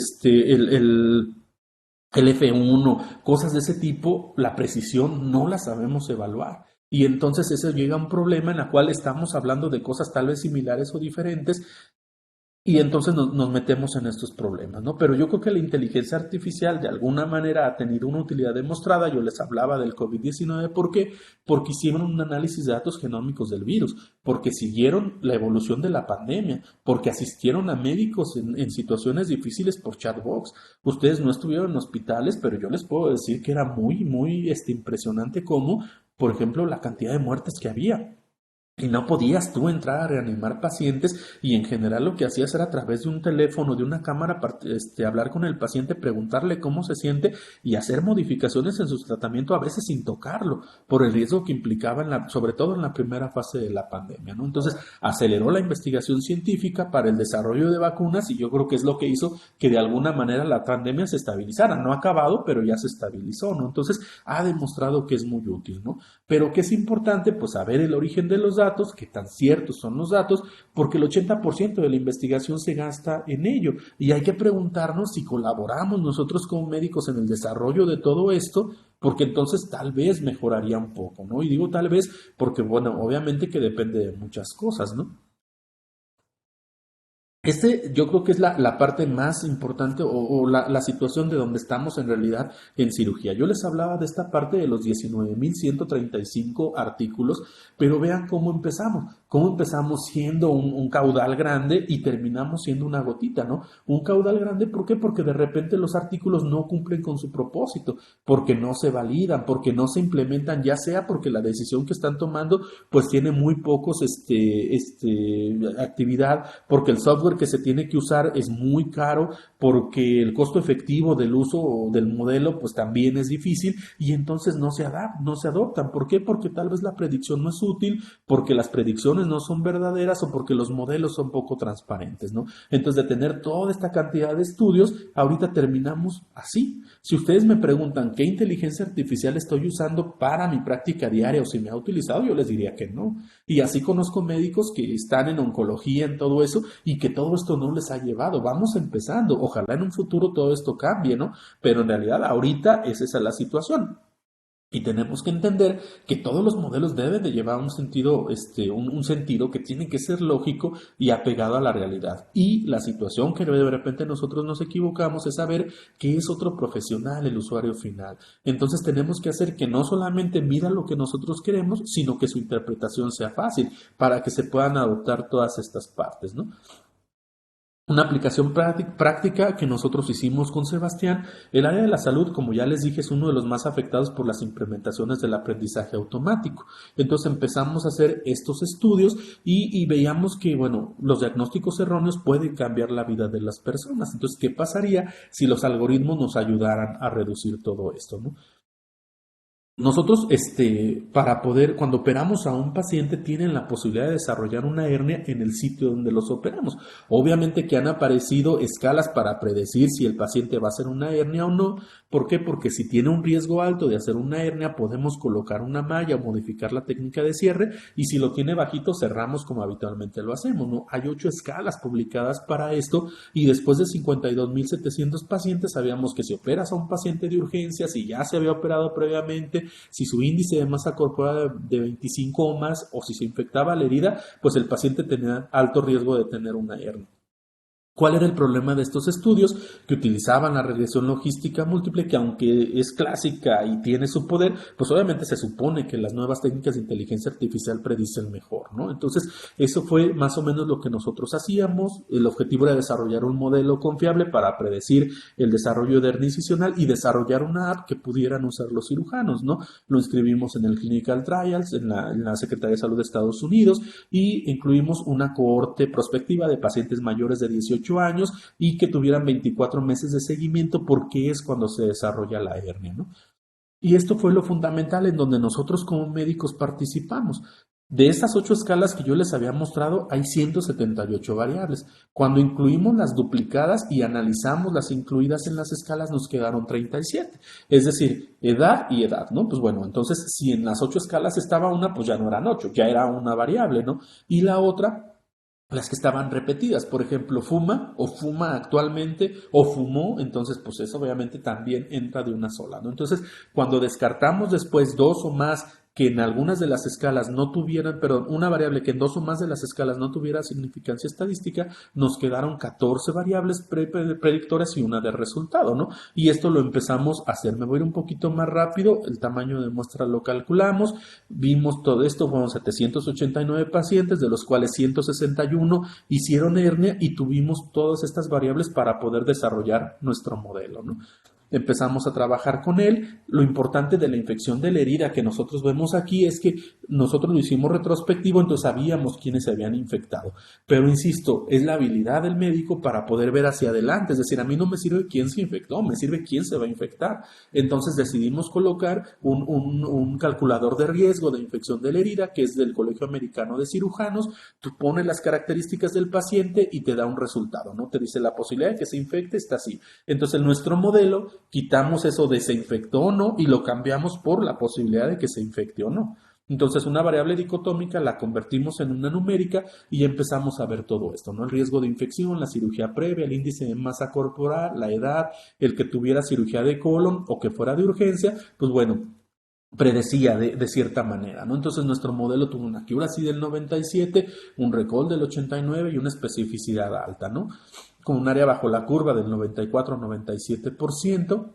el F1, cosas de ese tipo, la precisión no la sabemos evaluar. Y entonces eso llega a un problema en el cual estamos hablando de cosas tal vez similares o diferentes y entonces nos metemos en estos problemas, ¿no? Pero yo creo que la inteligencia artificial de alguna manera ha tenido una utilidad demostrada. Yo les hablaba del COVID-19, ¿por qué? Porque hicieron un análisis de datos genómicos del virus, porque siguieron la evolución de la pandemia, porque asistieron a médicos en situaciones difíciles por chatbots. Ustedes no estuvieron en hospitales, pero yo les puedo decir que era muy, muy impresionante cómo, por ejemplo, la cantidad de muertes que había. Y no podías tú entrar a reanimar pacientes y en general lo que hacías era a través de un teléfono, de una cámara, hablar con el paciente, preguntarle cómo se siente y hacer modificaciones en su tratamiento a veces sin tocarlo, por el riesgo que implicaba, sobre todo en la primera fase de la pandemia, ¿no? Entonces aceleró la investigación científica para el desarrollo de vacunas y yo creo que es lo que hizo que de alguna manera la pandemia se estabilizara. No ha acabado, pero ya se estabilizó, ¿no? Entonces ha demostrado que es muy útil, ¿no? Pero que es importante, pues saber el origen de los datos, qué tan ciertos son los datos, porque el 80% de la investigación se gasta en ello. Y hay que preguntarnos si colaboramos nosotros como médicos en el desarrollo de todo esto, porque entonces tal vez mejoraría un poco, ¿no? Y digo tal vez porque, bueno, obviamente que depende de muchas cosas, ¿no? Yo creo que es la parte más importante o la situación de donde estamos en realidad en cirugía. Yo les hablaba de esta parte de los 19.135 artículos, pero vean cómo empezamos siendo un caudal grande y terminamos siendo una gotita, ¿no? Un caudal grande, ¿por qué? Porque de repente los artículos no cumplen con su propósito, porque no se validan, porque no se implementan, ya sea porque la decisión que están tomando pues tiene muy pocos actividad, porque el software que se tiene que usar es muy caro, porque el costo efectivo del uso del modelo pues también es difícil y entonces no se adoptan. ¿Por qué? Porque tal vez la predicción no es útil, porque las predicciones no son verdaderas o porque los modelos son poco transparentes, ¿no? Entonces, de tener toda esta cantidad de estudios, ahorita terminamos así. Si ustedes me preguntan qué inteligencia artificial estoy usando para mi práctica diaria o si me ha utilizado, yo les diría que no. Y así conozco médicos que están en oncología, en todo eso, y que todo esto no les ha llevado. Vamos empezando. Ojalá en un futuro todo esto cambie, ¿no? Pero en realidad ahorita es esa la situación. Y tenemos que entender que todos los modelos deben de llevar un sentido, un sentido que tiene que ser lógico y apegado a la realidad. Y la situación que de repente nosotros nos equivocamos es saber que es otro profesional el usuario final. Entonces tenemos que hacer que no solamente mida lo que nosotros queremos, sino que su interpretación sea fácil para que se puedan adoptar todas estas partes, ¿no? Una aplicación práctica que nosotros hicimos con Sebastián, el área de la salud, como ya les dije, es uno de los más afectados por las implementaciones del aprendizaje automático. Entonces empezamos a hacer estos estudios y veíamos que, bueno, los diagnósticos erróneos pueden cambiar la vida de las personas. Entonces, ¿qué pasaría si los algoritmos nos ayudaran a reducir todo esto, ¿no? Nosotros, para poder, cuando operamos a un paciente, tienen la posibilidad de desarrollar una hernia en el sitio donde los operamos. Obviamente que han aparecido escalas para predecir si el paciente va a hacer una hernia o no. ¿Por qué? Porque si tiene un riesgo alto de hacer una hernia, podemos colocar una malla o modificar la técnica de cierre, y si lo tiene bajito, cerramos como habitualmente lo hacemos, ¿no? Hay 8 escalas publicadas para esto, y después de 52.700 pacientes, sabíamos que si operas a un paciente de urgencia, si ya se había operado previamente, si su índice de masa corporal de 25 o más, o si se infectaba la herida, pues el paciente tenía alto riesgo de tener una hernia. ¿Cuál era el problema de estos estudios? Que utilizaban la regresión logística múltiple, que aunque es clásica y tiene su poder, pues obviamente se supone que las nuevas técnicas de inteligencia artificial predicen mejor, ¿no? Entonces, eso fue más o menos lo que nosotros hacíamos. El objetivo era desarrollar un modelo confiable para predecir el desarrollo de hernia incisional y desarrollar una app que pudieran usar los cirujanos, ¿no? Lo inscribimos en el Clinical Trials, en la Secretaría de Salud de Estados Unidos, y incluimos una cohorte prospectiva de pacientes mayores de 18 años y que tuvieran 24 meses de seguimiento, porque es cuando se desarrolla la hernia, ¿no? Y esto fue lo fundamental en donde nosotros como médicos participamos. De estas 8 escalas que yo les había mostrado, hay 178 variables. Cuando incluimos las duplicadas y analizamos las incluidas en las escalas, nos quedaron 37. Es decir, edad y edad, ¿no? Pues bueno, entonces si en las 8 escalas estaba una, pues ya no eran 8, ya era una variable, ¿no? Y la otra, las que estaban repetidas, por ejemplo, fuma o fuma actualmente o fumó, entonces pues eso obviamente también entra de una sola, ¿no? Entonces, cuando descartamos después 2 o más que en algunas de las escalas no tuvieran, perdón, una variable que en 2 o más de las escalas no tuviera significancia estadística, nos quedaron 14 variables predictoras y una de resultado, ¿no? Y esto lo empezamos a hacer. Me voy a ir un poquito más rápido. El tamaño de muestra lo calculamos, vimos todo esto, fueron 789 pacientes, de los cuales 161 hicieron hernia, y tuvimos todas estas variables para poder desarrollar nuestro modelo, ¿no? Empezamos a trabajar con él. Lo importante de la infección de la herida que nosotros vemos aquí es que nosotros lo hicimos retrospectivo, entonces sabíamos quiénes se habían infectado. Pero insisto, es la habilidad del médico para poder ver hacia adelante. Es decir, a mí no me sirve quién se infectó, me sirve quién se va a infectar. Entonces decidimos colocar un calculador de riesgo de infección de la herida, que es del Colegio Americano de Cirujanos. Tú pones las características del paciente y te da un resultado, ¿no? Te dice la posibilidad de que se infecte está así. Entonces, en nuestro modelo quitamos eso de se infectó o no y lo cambiamos por la posibilidad de que se infecte o no. Entonces, una variable dicotómica la convertimos en una numérica y empezamos a ver todo esto, ¿no? El riesgo de infección, la cirugía previa, el índice de masa corporal, la edad, el que tuviera cirugía de colon o que fuera de urgencia, pues bueno, predecía de cierta manera, ¿no? Entonces nuestro modelo tuvo una accuracy del 97, un recall del 89 y una especificidad alta, ¿no? Con un área bajo la curva del 94-97%.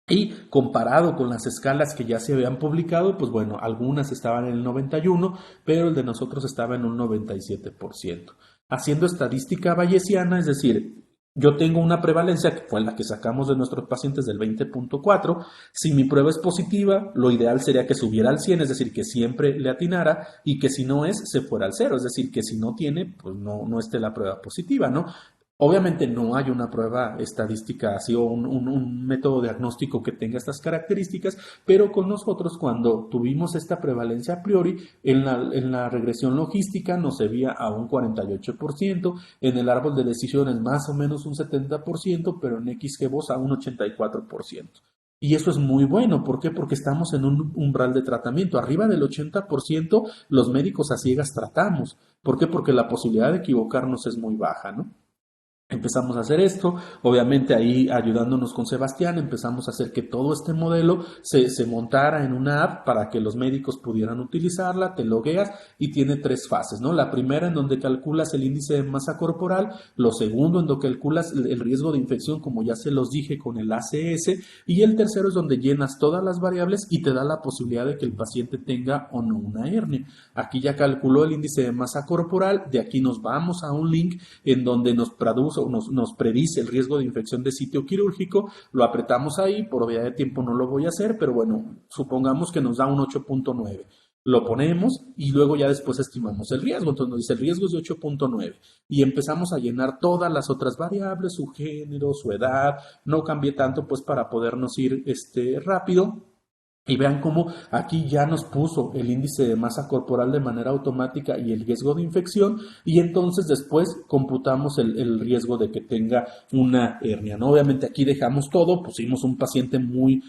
Y comparado con las escalas que ya se habían publicado, pues bueno, algunas estaban en el 91, pero el de nosotros estaba en un 97%. Haciendo estadística bayesiana, es decir, yo tengo una prevalencia que fue la que sacamos de nuestros pacientes del 20.4. Si mi prueba es positiva, lo ideal sería que subiera al 100, es decir, que siempre le atinara, y que si no es, se fuera al 0, es decir, que si no tiene, pues no esté la prueba positiva, ¿no? Obviamente no hay una prueba estadística así o un método diagnóstico que tenga estas características, pero con nosotros cuando tuvimos esta prevalencia a priori, en la regresión logística nos veía a un 48%, en el árbol de decisiones más o menos un 70%, pero en XGBoost a un 84%. Y eso es muy bueno. ¿Por qué? Porque estamos en un umbral de tratamiento. Arriba del 80% los médicos a ciegas tratamos. ¿Por qué? Porque la posibilidad de equivocarnos es muy baja, ¿no? Empezamos a hacer esto, obviamente ahí ayudándonos con Sebastián, empezamos a hacer que todo este modelo se montara en una app para que los médicos pudieran utilizarla, te logueas y tiene tres fases, ¿no? La primera en donde calculas el índice de masa corporal, lo segundo en donde calculas el riesgo de infección, como ya se los dije con el ACS, y el tercero es donde llenas todas las variables y te da la posibilidad de que el paciente tenga o no una hernia. Aquí ya calculó el índice de masa corporal, de aquí nos vamos a un link en donde nos predice el riesgo de infección de sitio quirúrgico, lo apretamos ahí, por obviedad de tiempo no lo voy a hacer, pero bueno, supongamos que nos da un 8.9. Lo ponemos y luego ya después estimamos el riesgo. Entonces nos dice el riesgo es de 8.9 y empezamos a llenar todas las otras variables, su género, su edad. No cambié tanto pues para podernos ir rápido. Y vean cómo aquí ya nos puso el índice de masa corporal de manera automática y el riesgo de infección, y entonces después computamos el riesgo de que tenga una hernia, ¿no? Obviamente aquí dejamos todo, pusimos un paciente muy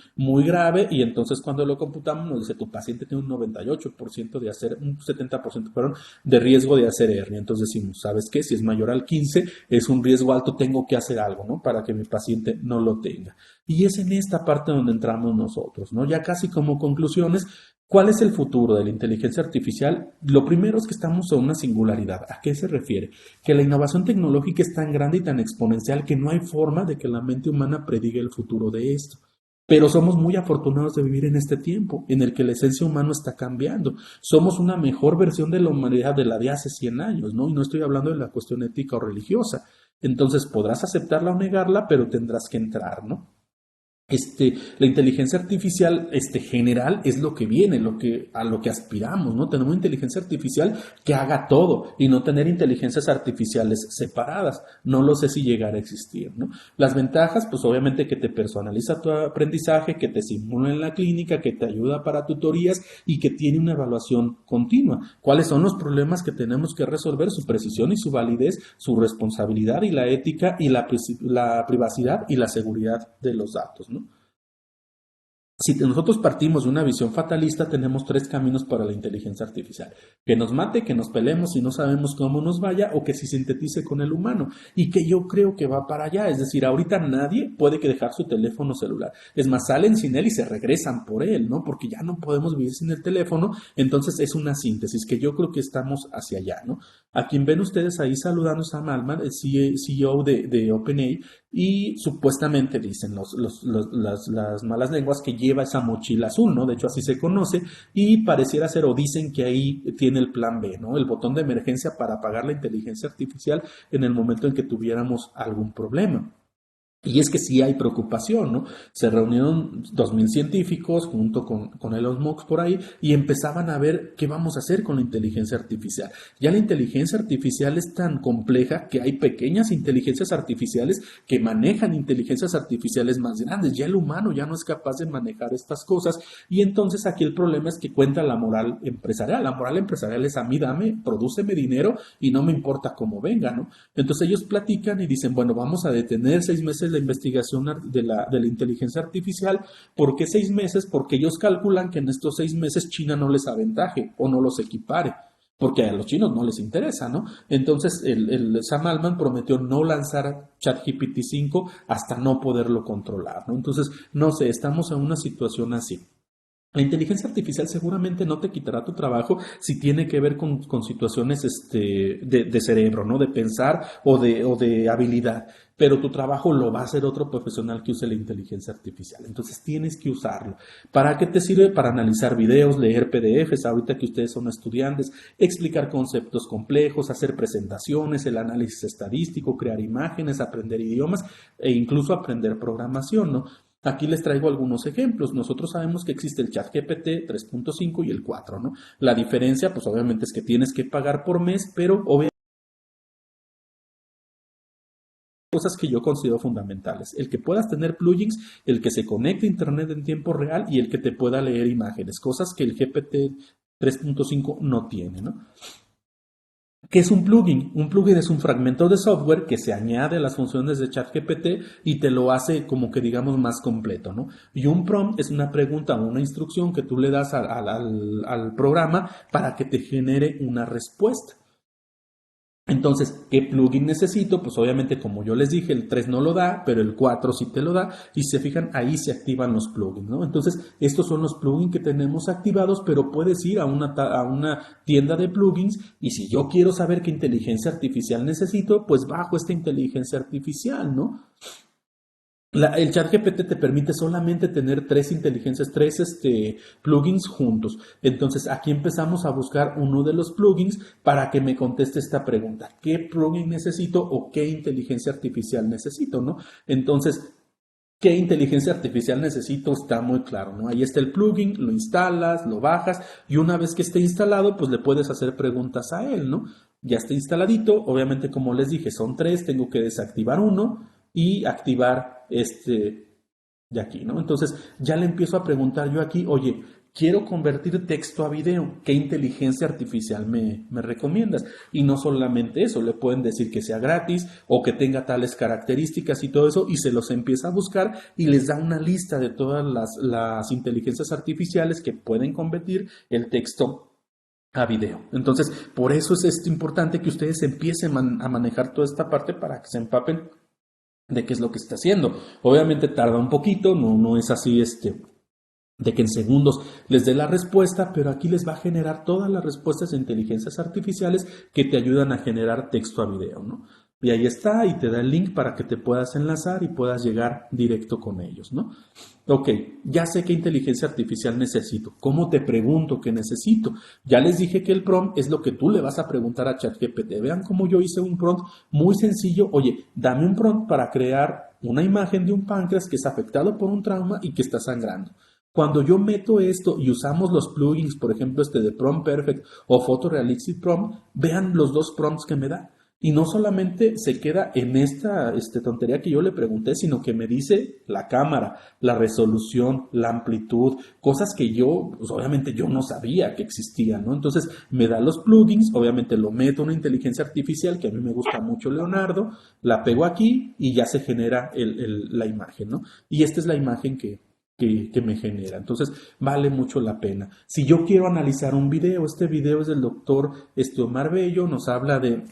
grave, y entonces cuando lo computamos nos dice tu paciente tiene un 98% de hacer, un 70%, perdón, de riesgo de hacer hernia. Entonces decimos, ¿sabes qué? Si es mayor al 15, es un riesgo alto, tengo que hacer algo, ¿no? Para que mi paciente no lo tenga. Y es en esta parte donde entramos nosotros, ¿no? Ya casi como conclusiones, ¿cuál es el futuro de la inteligencia artificial? Lo primero es que estamos en una singularidad. ¿A qué se refiere? Que la innovación tecnológica es tan grande y tan exponencial que no hay forma de que la mente humana prediga el futuro de esto. Pero somos muy afortunados de vivir en este tiempo, en el que la esencia humana está cambiando. Somos una mejor versión de la humanidad de la de hace 100 años, ¿no? Y no estoy hablando de la cuestión ética o religiosa. Entonces podrás aceptarla o negarla, pero tendrás que entrar, ¿no? La inteligencia artificial general es lo que viene, a lo que aspiramos, ¿no? Tenemos una inteligencia artificial que haga todo y no tener inteligencias artificiales separadas. No lo sé si llegará a existir, ¿no? Las ventajas, pues obviamente que te personaliza tu aprendizaje, que te simula en la clínica, que te ayuda para tutorías y que tiene una evaluación continua. ¿Cuáles son los problemas que tenemos que resolver? Su precisión y su validez, su responsabilidad y la ética y la privacidad y la seguridad de los datos, ¿no? Si nosotros partimos de una visión fatalista, tenemos tres caminos para la inteligencia artificial: que nos mate, que nos peleemos y no sabemos cómo nos vaya, o que se sintetice con el humano, y que yo creo que va para allá. Es decir, ahorita nadie puede que dejar su teléfono celular. Es más, salen sin él y se regresan por él, ¿no? Porque ya no podemos vivir sin el teléfono. Entonces es una síntesis que yo creo que estamos hacia allá, ¿no? A quien ven ustedes ahí saludando a Sam Altman, el CEO de OpenAI, y supuestamente dicen las malas lenguas que lleva esa mochila azul, ¿no? De hecho, así se conoce, y pareciera ser, o dicen que ahí tiene el plan B, ¿no? El botón de emergencia para apagar la inteligencia artificial en el momento en que tuviéramos algún problema. Y es que sí hay preocupación, ¿no? Se reunieron 2000 científicos junto con Elon Musk por ahí y empezaban a ver qué vamos a hacer con la inteligencia artificial. Ya la inteligencia artificial es tan compleja que hay pequeñas inteligencias artificiales que manejan inteligencias artificiales más grandes. Ya el humano ya no es capaz de manejar estas cosas, y entonces aquí el problema es que cuenta la moral empresarial. La moral empresarial es: a mí dame, prodúceme dinero y no me importa cómo venga, ¿no? Entonces ellos platican y dicen, bueno, vamos a detener 6 meses la investigación de la inteligencia artificial. ¿Por qué 6 meses? Porque ellos calculan que en estos 6 meses China no les aventaje o no los equipare, porque a los chinos no les interesa, ¿no? Entonces el Sam Altman prometió no lanzar ChatGPT 5 hasta no poderlo controlar, ¿no? Entonces, no sé, estamos en una situación así. La inteligencia artificial seguramente no te quitará tu trabajo si tiene que ver con situaciones de cerebro, ¿no? De pensar o de habilidad. Pero tu trabajo lo va a hacer otro profesional que use la inteligencia artificial. Entonces tienes que usarlo. ¿Para qué te sirve? Para analizar videos, leer PDFs, ahorita que ustedes son estudiantes, explicar conceptos complejos, hacer presentaciones, el análisis estadístico, crear imágenes, aprender idiomas e incluso aprender programación, ¿no? Aquí les traigo algunos ejemplos. Nosotros sabemos que existe el ChatGPT 3.5 y el 4, ¿no? La diferencia, pues obviamente es que tienes que pagar por mes, pero obviamente cosas que yo considero fundamentales: el que puedas tener plugins, el que se conecte a internet en tiempo real y el que te pueda leer imágenes, cosas que el GPT 3.5 no tiene, ¿no? ¿Qué es un plugin? Un plugin es un fragmento de software que se añade a las funciones de ChatGPT y te lo hace como que digamos más completo, ¿no? Y un prompt es una pregunta o una instrucción que tú le das al programa para que te genere una respuesta. Entonces, ¿qué plugin necesito? Pues obviamente, como yo les dije, el 3 no lo da, pero el 4 sí te lo da. Y si se fijan, ahí se activan los plugins, ¿no? Entonces, estos son los plugins que tenemos activados, pero puedes ir a una tienda de plugins y si yo quiero saber qué inteligencia artificial necesito, pues bajo esta inteligencia artificial, ¿no? El chat GPT te permite solamente tener tres inteligencias, plugins juntos. Entonces, aquí empezamos a buscar uno de los plugins para que me conteste esta pregunta. ¿Qué plugin necesito o qué inteligencia artificial necesito, no? Entonces, ¿qué inteligencia artificial necesito? Está muy claro, ¿no? Ahí está el plugin, lo instalas, lo bajas y una vez que esté instalado, pues le puedes hacer preguntas a él, ¿no? Ya está instaladito, obviamente como les dije, son tres, tengo que desactivar uno y activar de aquí, ¿no? Entonces ya le empiezo a preguntar yo aquí, oye, quiero convertir texto a video, ¿qué inteligencia artificial me recomiendas? Y no solamente eso, le pueden decir que sea gratis o que tenga tales características y todo eso, y se los empieza a buscar y les da una lista de todas las inteligencias artificiales que pueden convertir el texto a video. Entonces, por eso es importante que ustedes empiecen a manejar toda esta parte para que se empapen de qué es lo que está haciendo. Obviamente tarda un poquito, no es así de que en segundos les dé la respuesta, pero aquí les va a generar todas las respuestas de inteligencias artificiales que te ayudan a generar texto a video, ¿no? Y ahí está, y te da el link para que te puedas enlazar y puedas llegar directo con ellos, ¿no? Ok, ya sé qué inteligencia artificial necesito. ¿Cómo te pregunto qué necesito? Ya les dije que el prompt es lo que tú le vas a preguntar a ChatGPT. Vean cómo yo hice un prompt muy sencillo. Oye, dame un prompt para crear una imagen de un páncreas que es afectado por un trauma y que está sangrando. Cuando yo meto esto y usamos los plugins, por ejemplo, de Prompt Perfect o Photorealistic Prompt, vean los dos prompts que me da. Y no solamente se queda en esta tontería que yo le pregunté, sino que me dice la cámara, la resolución, la amplitud, cosas que yo, pues obviamente yo no sabía que existían, ¿no? Entonces me da los plugins, obviamente lo meto en una inteligencia artificial, que a mí me gusta mucho Leonardo, la pego aquí y ya se genera la imagen, ¿no? Y esta es la imagen que me genera. Entonces, vale mucho la pena. Si yo quiero analizar un video, este video es del doctor Omar Bello, nos habla de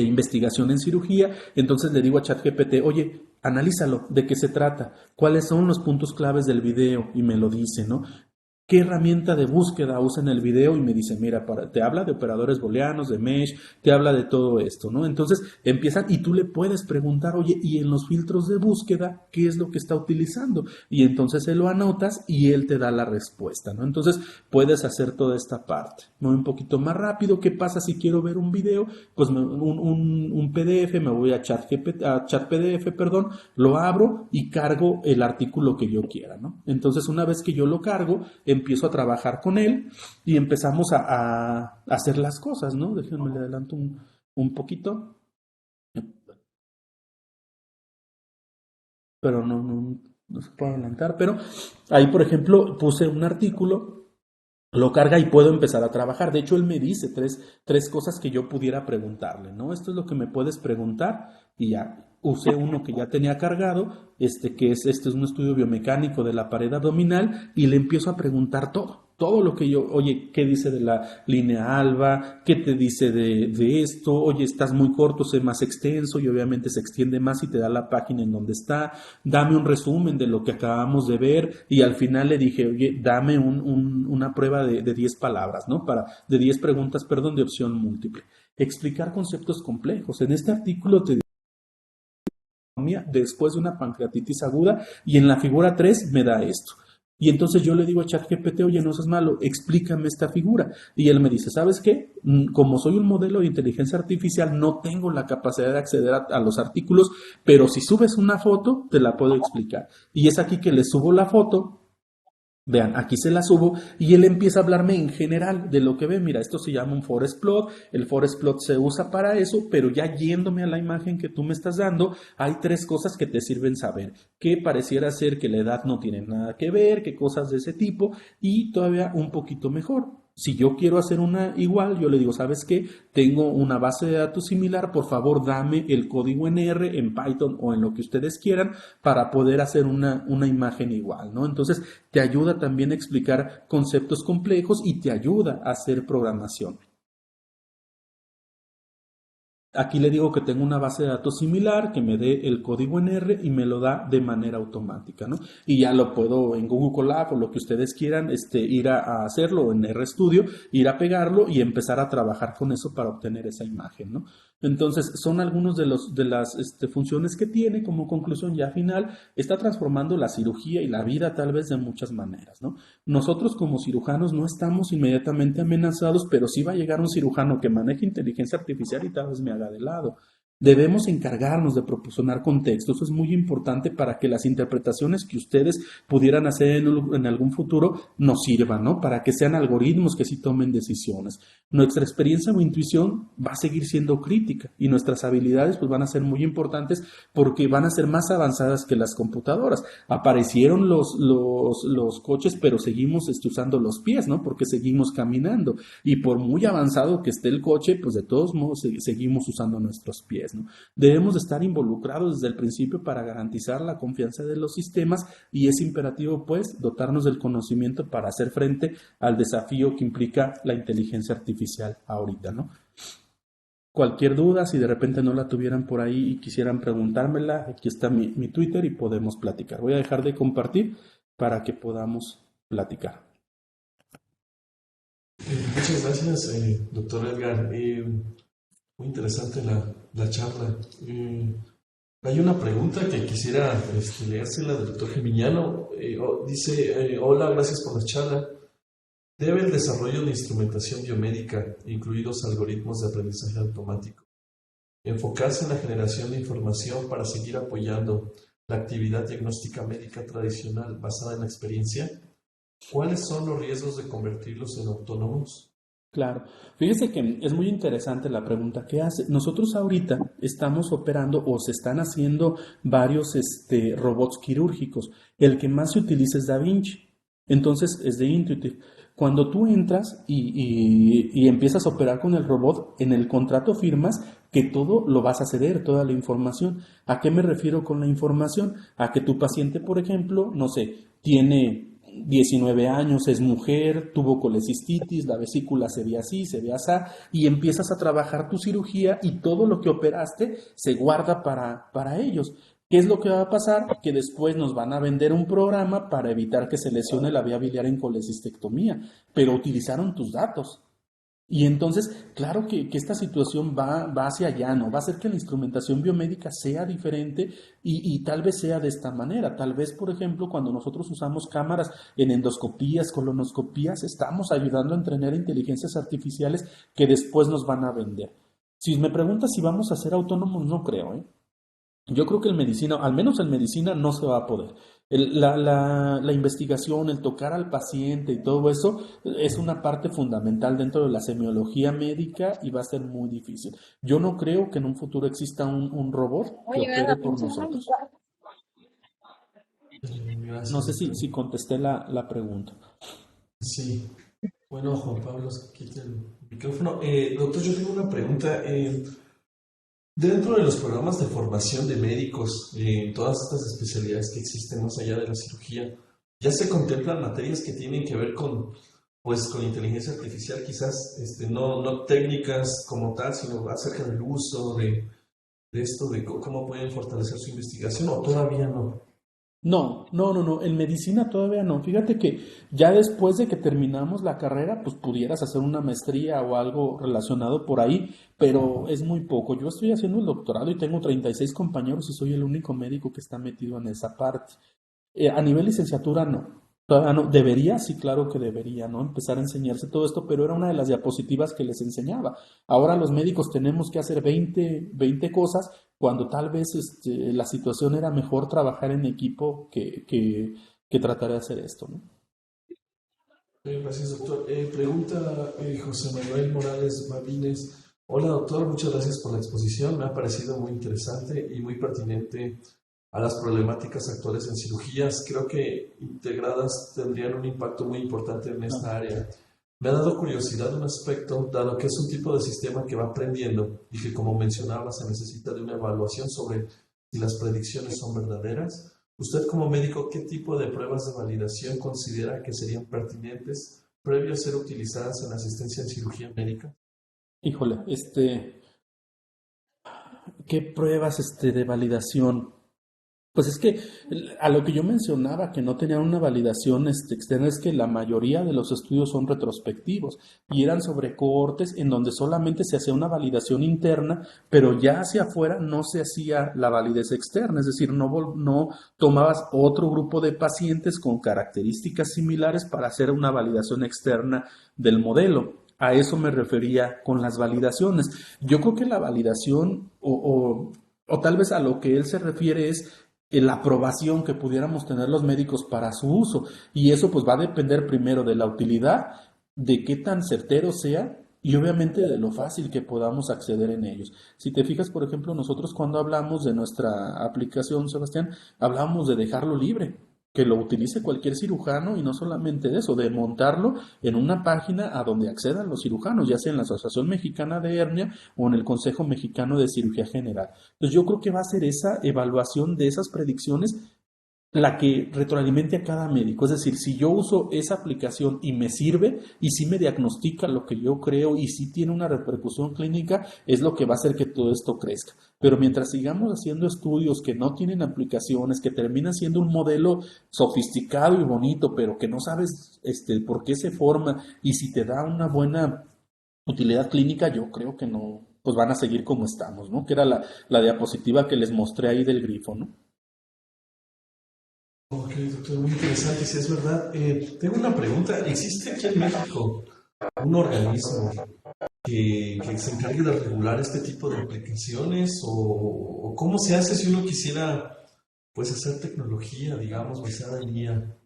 investigación en cirugía, entonces le digo a ChatGPT, oye, analízalo, ¿de qué se trata? ¿Cuáles son los puntos claves del video? Y me lo dice, ¿no? ¿Qué herramienta de búsqueda usa en el video? Y me dice, mira, te habla de operadores booleanos, de mesh, te habla de todo esto, ¿no? Entonces empiezan y tú le puedes preguntar, oye, ¿y en los filtros de búsqueda qué es lo que está utilizando? Y entonces se lo anotas y él te da la respuesta, ¿no? Entonces puedes hacer toda esta parte, ¿no? Un poquito más rápido. ¿Qué pasa si quiero ver un video? Pues un PDF, me voy a chat PDF, perdón, lo abro y cargo el artículo que yo quiera, ¿no? Entonces una vez que yo lo cargo, empiezo a trabajar con él y empezamos a hacer las cosas, ¿no? Déjenme le adelanto un poquito, pero no se puede adelantar, pero ahí, por ejemplo, puse un artículo, lo carga y puedo empezar a trabajar. De hecho, él me dice tres cosas que yo pudiera preguntarle, ¿no? Esto es lo que me puedes preguntar y ya usé uno que ya tenía cargado, este es un estudio biomecánico de la pared abdominal y le empiezo a preguntar todo lo que yo, oye, ¿qué dice de la línea alba? ¿Qué te dice de esto? Oye, estás muy corto, sé más extenso y obviamente se extiende más y te da la página en donde está. Dame un resumen de lo que acabamos de ver y al final le dije, oye, dame una prueba de 10 palabras, ¿no? De 10 preguntas, perdón, de opción múltiple. Explicar conceptos complejos. En este artículo te después de una pancreatitis aguda y en la figura 3 me da esto. Y entonces yo le digo a ChatGPT, oye, no seas malo, explícame esta figura. Y él me dice, ¿sabes qué? Como soy un modelo de inteligencia artificial, no tengo la capacidad de acceder a los artículos, pero si subes una foto, te la puedo explicar. Y es aquí que le subo la foto. Vean, aquí se la subo y él empieza a hablarme en general de lo que ve. Mira, esto se llama un forest plot. El forest plot se usa para eso, pero ya yéndome a la imagen que tú me estás dando, hay tres cosas que te sirven saber. Que pareciera ser que la edad no tiene nada que ver, que cosas de ese tipo y todavía un poquito mejor. Si yo quiero hacer una igual, yo le digo, ¿sabes qué? Tengo una base de datos similar, por favor dame el código en R, en Python o en lo que ustedes quieran para poder hacer una imagen igual, ¿no? Entonces te ayuda también a explicar conceptos complejos y te ayuda a hacer programación. Aquí le digo que tengo una base de datos similar, que me dé el código en R y me lo da de manera automática, ¿no? Y ya lo puedo en Google Colab o lo que ustedes quieran, ir a hacerlo en RStudio, ir a pegarlo y empezar a trabajar con eso para obtener esa imagen, ¿no? Entonces, son algunos de las funciones que tiene. Como conclusión ya final, está transformando la cirugía y la vida tal vez de muchas maneras, ¿no? Nosotros como cirujanos no estamos inmediatamente amenazados, pero sí va a llegar un cirujano que maneje inteligencia artificial y tal vez me haga de lado. Debemos encargarnos de proporcionar contexto. Eso es muy importante para que las interpretaciones que ustedes pudieran hacer en algún futuro nos sirvan, ¿no? Para que sean algoritmos que sí tomen decisiones. Nuestra experiencia o intuición va a seguir siendo crítica y nuestras habilidades pues van a ser muy importantes porque van a ser más avanzadas que las computadoras. Aparecieron los coches, pero seguimos usando los pies, ¿no? Porque seguimos caminando. Y por muy avanzado que esté el coche, pues de todos modos seguimos usando nuestros pies, ¿no? Debemos de estar involucrados desde el principio para garantizar la confianza de los sistemas y es imperativo, pues, dotarnos del conocimiento para hacer frente al desafío que implica la inteligencia artificial ahorita, ¿no? Cualquier duda, si de repente no la tuvieran por ahí y quisieran preguntármela, aquí está mi Twitter y podemos platicar. Voy a dejar de compartir para que podamos platicar. Muchas gracias, doctor Edgar. Muy interesante la charla. Hay una pregunta que quisiera leérsela del doctor Geminiano. Dice, hola, gracias por la charla. ¿Debe el desarrollo de instrumentación biomédica, incluidos algoritmos de aprendizaje automático, enfocarse en la generación de información para seguir apoyando la actividad diagnóstica médica tradicional basada en la experiencia? ¿Cuáles son los riesgos de convertirlos en autónomos? Claro, fíjese que es muy interesante la pregunta que hace. Nosotros ahorita estamos operando o se están haciendo varios robots quirúrgicos. El que más se utiliza es Da Vinci, entonces es de Intuitive. Cuando tú entras y empiezas a operar con el robot, en el contrato firmas que todo lo vas a ceder, toda la información. ¿A qué me refiero con la información? A que tu paciente, por ejemplo, no sé, tiene 19 años, es mujer, tuvo colecistitis, la vesícula se ve así, se ve así, y empiezas a trabajar tu cirugía y todo lo que operaste se guarda para ellos. ¿Qué es lo que va a pasar? Que después nos van a vender un programa para evitar que se lesione la vía biliar en colecistectomía, pero utilizaron tus datos. Y entonces, claro que esta situación va hacia allá, ¿no? Va a hacer que la instrumentación biomédica sea diferente y tal vez sea de esta manera. Tal vez, por ejemplo, cuando nosotros usamos cámaras en endoscopías, colonoscopías, estamos ayudando a entrenar inteligencias artificiales que después nos van a vender. Si me preguntas si vamos a ser autónomos, no creo, ¿eh? Yo creo que en medicina, al menos en medicina, no se va a poder. La investigación, el tocar al paciente y todo eso es una parte fundamental dentro de la semiología médica y va a ser muy difícil. Yo no creo que en un futuro exista un robot que opere por nosotros. Gracias, No sé doctor. si contesté la pregunta. Sí. Bueno, Juan Pablo, quita el micrófono. Doctor, yo tengo una pregunta. Dentro de los programas de formación de médicos, en todas estas especialidades que existen más allá de la cirugía, ya se contemplan materias que tienen que ver con inteligencia artificial, quizás no técnicas como tal, sino acerca del uso de esto, de cómo pueden fortalecer su investigación, o todavía no. No. En medicina todavía no. Fíjate que ya después de que terminamos la carrera, pues pudieras hacer una maestría o algo relacionado por ahí, pero es muy poco. Yo estoy haciendo el doctorado y tengo 36 compañeros y soy el único médico que está metido en esa parte. A nivel licenciatura, no. Todavía no. Debería, sí, claro que debería, ¿no? Empezar a enseñarse todo esto, pero era una de las diapositivas que les enseñaba. Ahora los médicos tenemos que hacer 20 cosas cuando tal vez la situación era mejor trabajar en equipo que tratar de hacer esto, ¿no? Gracias, doctor. Pregunta José Manuel Morales Mavines. Hola, doctor, muchas gracias por la exposición. Me ha parecido muy interesante y muy pertinente a las problemáticas actuales en cirugías. Creo que integradas tendrían un impacto muy importante en esta área. Me ha dado curiosidad un aspecto, dado que es un tipo de sistema que va aprendiendo y que, como mencionaba, se necesita de una evaluación sobre si las predicciones son verdaderas. Usted, como médico, ¿qué tipo de pruebas de validación considera que serían pertinentes previo a ser utilizadas en asistencia en cirugía médica? Híjole, ¿Qué pruebas de validación? Pues es que a lo que yo mencionaba, que no tenían una validación externa, es que la mayoría de los estudios son retrospectivos y eran sobre cohortes en donde solamente se hacía una validación interna, pero ya hacia afuera no se hacía la validez externa, es decir, no tomabas otro grupo de pacientes con características similares para hacer una validación externa del modelo. A eso me refería con las validaciones. Yo creo que la validación o tal vez a lo que él se refiere es la aprobación que pudiéramos tener los médicos para su uso. Y eso pues va a depender primero de la utilidad, de qué tan certero sea y obviamente de lo fácil que podamos acceder en ellos. Si te fijas, por ejemplo, nosotros cuando hablamos de nuestra aplicación, Sebastián, hablamos de dejarlo libre, que lo utilice cualquier cirujano y no solamente de eso, de montarlo en una página a donde accedan los cirujanos, ya sea en la Asociación Mexicana de Hernia o en el Consejo Mexicano de Cirugía General. Entonces yo creo que va a ser esa evaluación de esas predicciones la que retroalimente a cada médico. Es decir, si yo uso esa aplicación y me sirve y si me diagnostica lo que yo creo y si tiene una repercusión clínica, es lo que va a hacer que todo esto crezca. Pero mientras sigamos haciendo estudios que no tienen aplicaciones, que terminan siendo un modelo sofisticado y bonito, pero que no sabes por qué se forma y si te da una buena utilidad clínica, yo creo que no, pues van a seguir como estamos, ¿no? Que era la diapositiva que les mostré ahí del grifo, ¿no? Ok, doctor, muy interesante, si es verdad. Tengo una pregunta. ¿Existe aquí en México un organismo que se encargue de regular este tipo de aplicaciones? ¿O cómo se hace si uno quisiera, pues, hacer tecnología, digamos, basada en IA?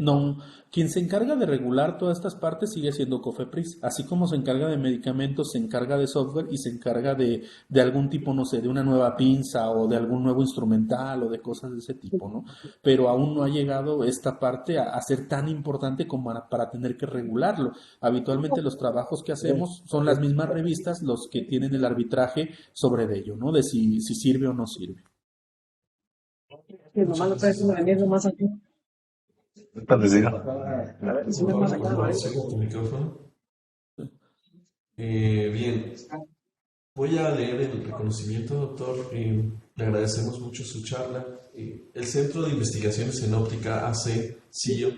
No, quien se encarga de regular todas estas partes sigue siendo COFEPRIS, así como se encarga de medicamentos, se encarga de software y se encarga de algún tipo, no sé, de una nueva pinza o de algún nuevo instrumental o de cosas de ese tipo, ¿no? Pero aún no ha llegado esta parte a ser tan importante como para tener que regularlo. Habitualmente los trabajos que hacemos son las mismas revistas los que tienen el arbitraje sobre ello, ¿no? De si sirve o no sirve. Muchas gracias, doctor. Por favor, sigo tu micrófono. Bien, voy a leer el reconocimiento, doctor. Le agradecemos mucho su charla. El Centro de Investigaciones en Óptica, AC, CIO,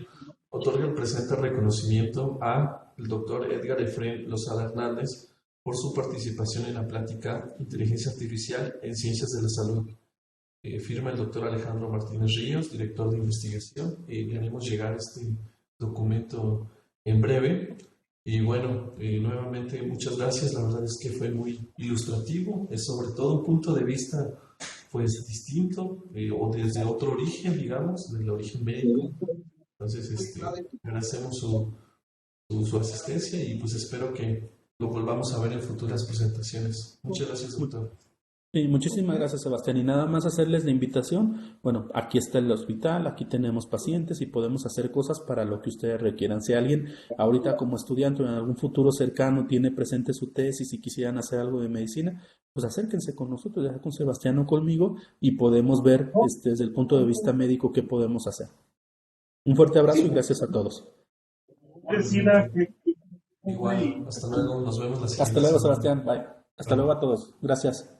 otorga el presente reconocimiento a el doctor Edgar Efrén Lozada Hernández por su participación en la plática Inteligencia Artificial en Ciencias de la Salud. Firma el doctor Alejandro Martínez Ríos, director de investigación. Le haremos llegar este documento en breve. Y bueno, nuevamente muchas gracias. La verdad es que fue muy ilustrativo. Es sobre todo un punto de vista pues distinto o desde otro origen, digamos, del origen médico. Entonces, agradecemos su asistencia y pues espero que lo volvamos a ver en futuras presentaciones. Muchas gracias, doctor. Sí, muchísimas gracias, Sebastián. Y nada más hacerles la invitación. Bueno, aquí está el hospital, aquí tenemos pacientes y podemos hacer cosas para lo que ustedes requieran. Si alguien ahorita como estudiante o en algún futuro cercano tiene presente su tesis y quisieran hacer algo de medicina, pues acérquense con nosotros, ya con Sebastián o conmigo, y podemos ver desde el punto de vista médico qué podemos hacer. Un fuerte abrazo y gracias a todos. Igual, hasta luego, nos vemos la Hasta siguiente luego, semana. Sebastián. Bye. Hasta luego a todos. Gracias.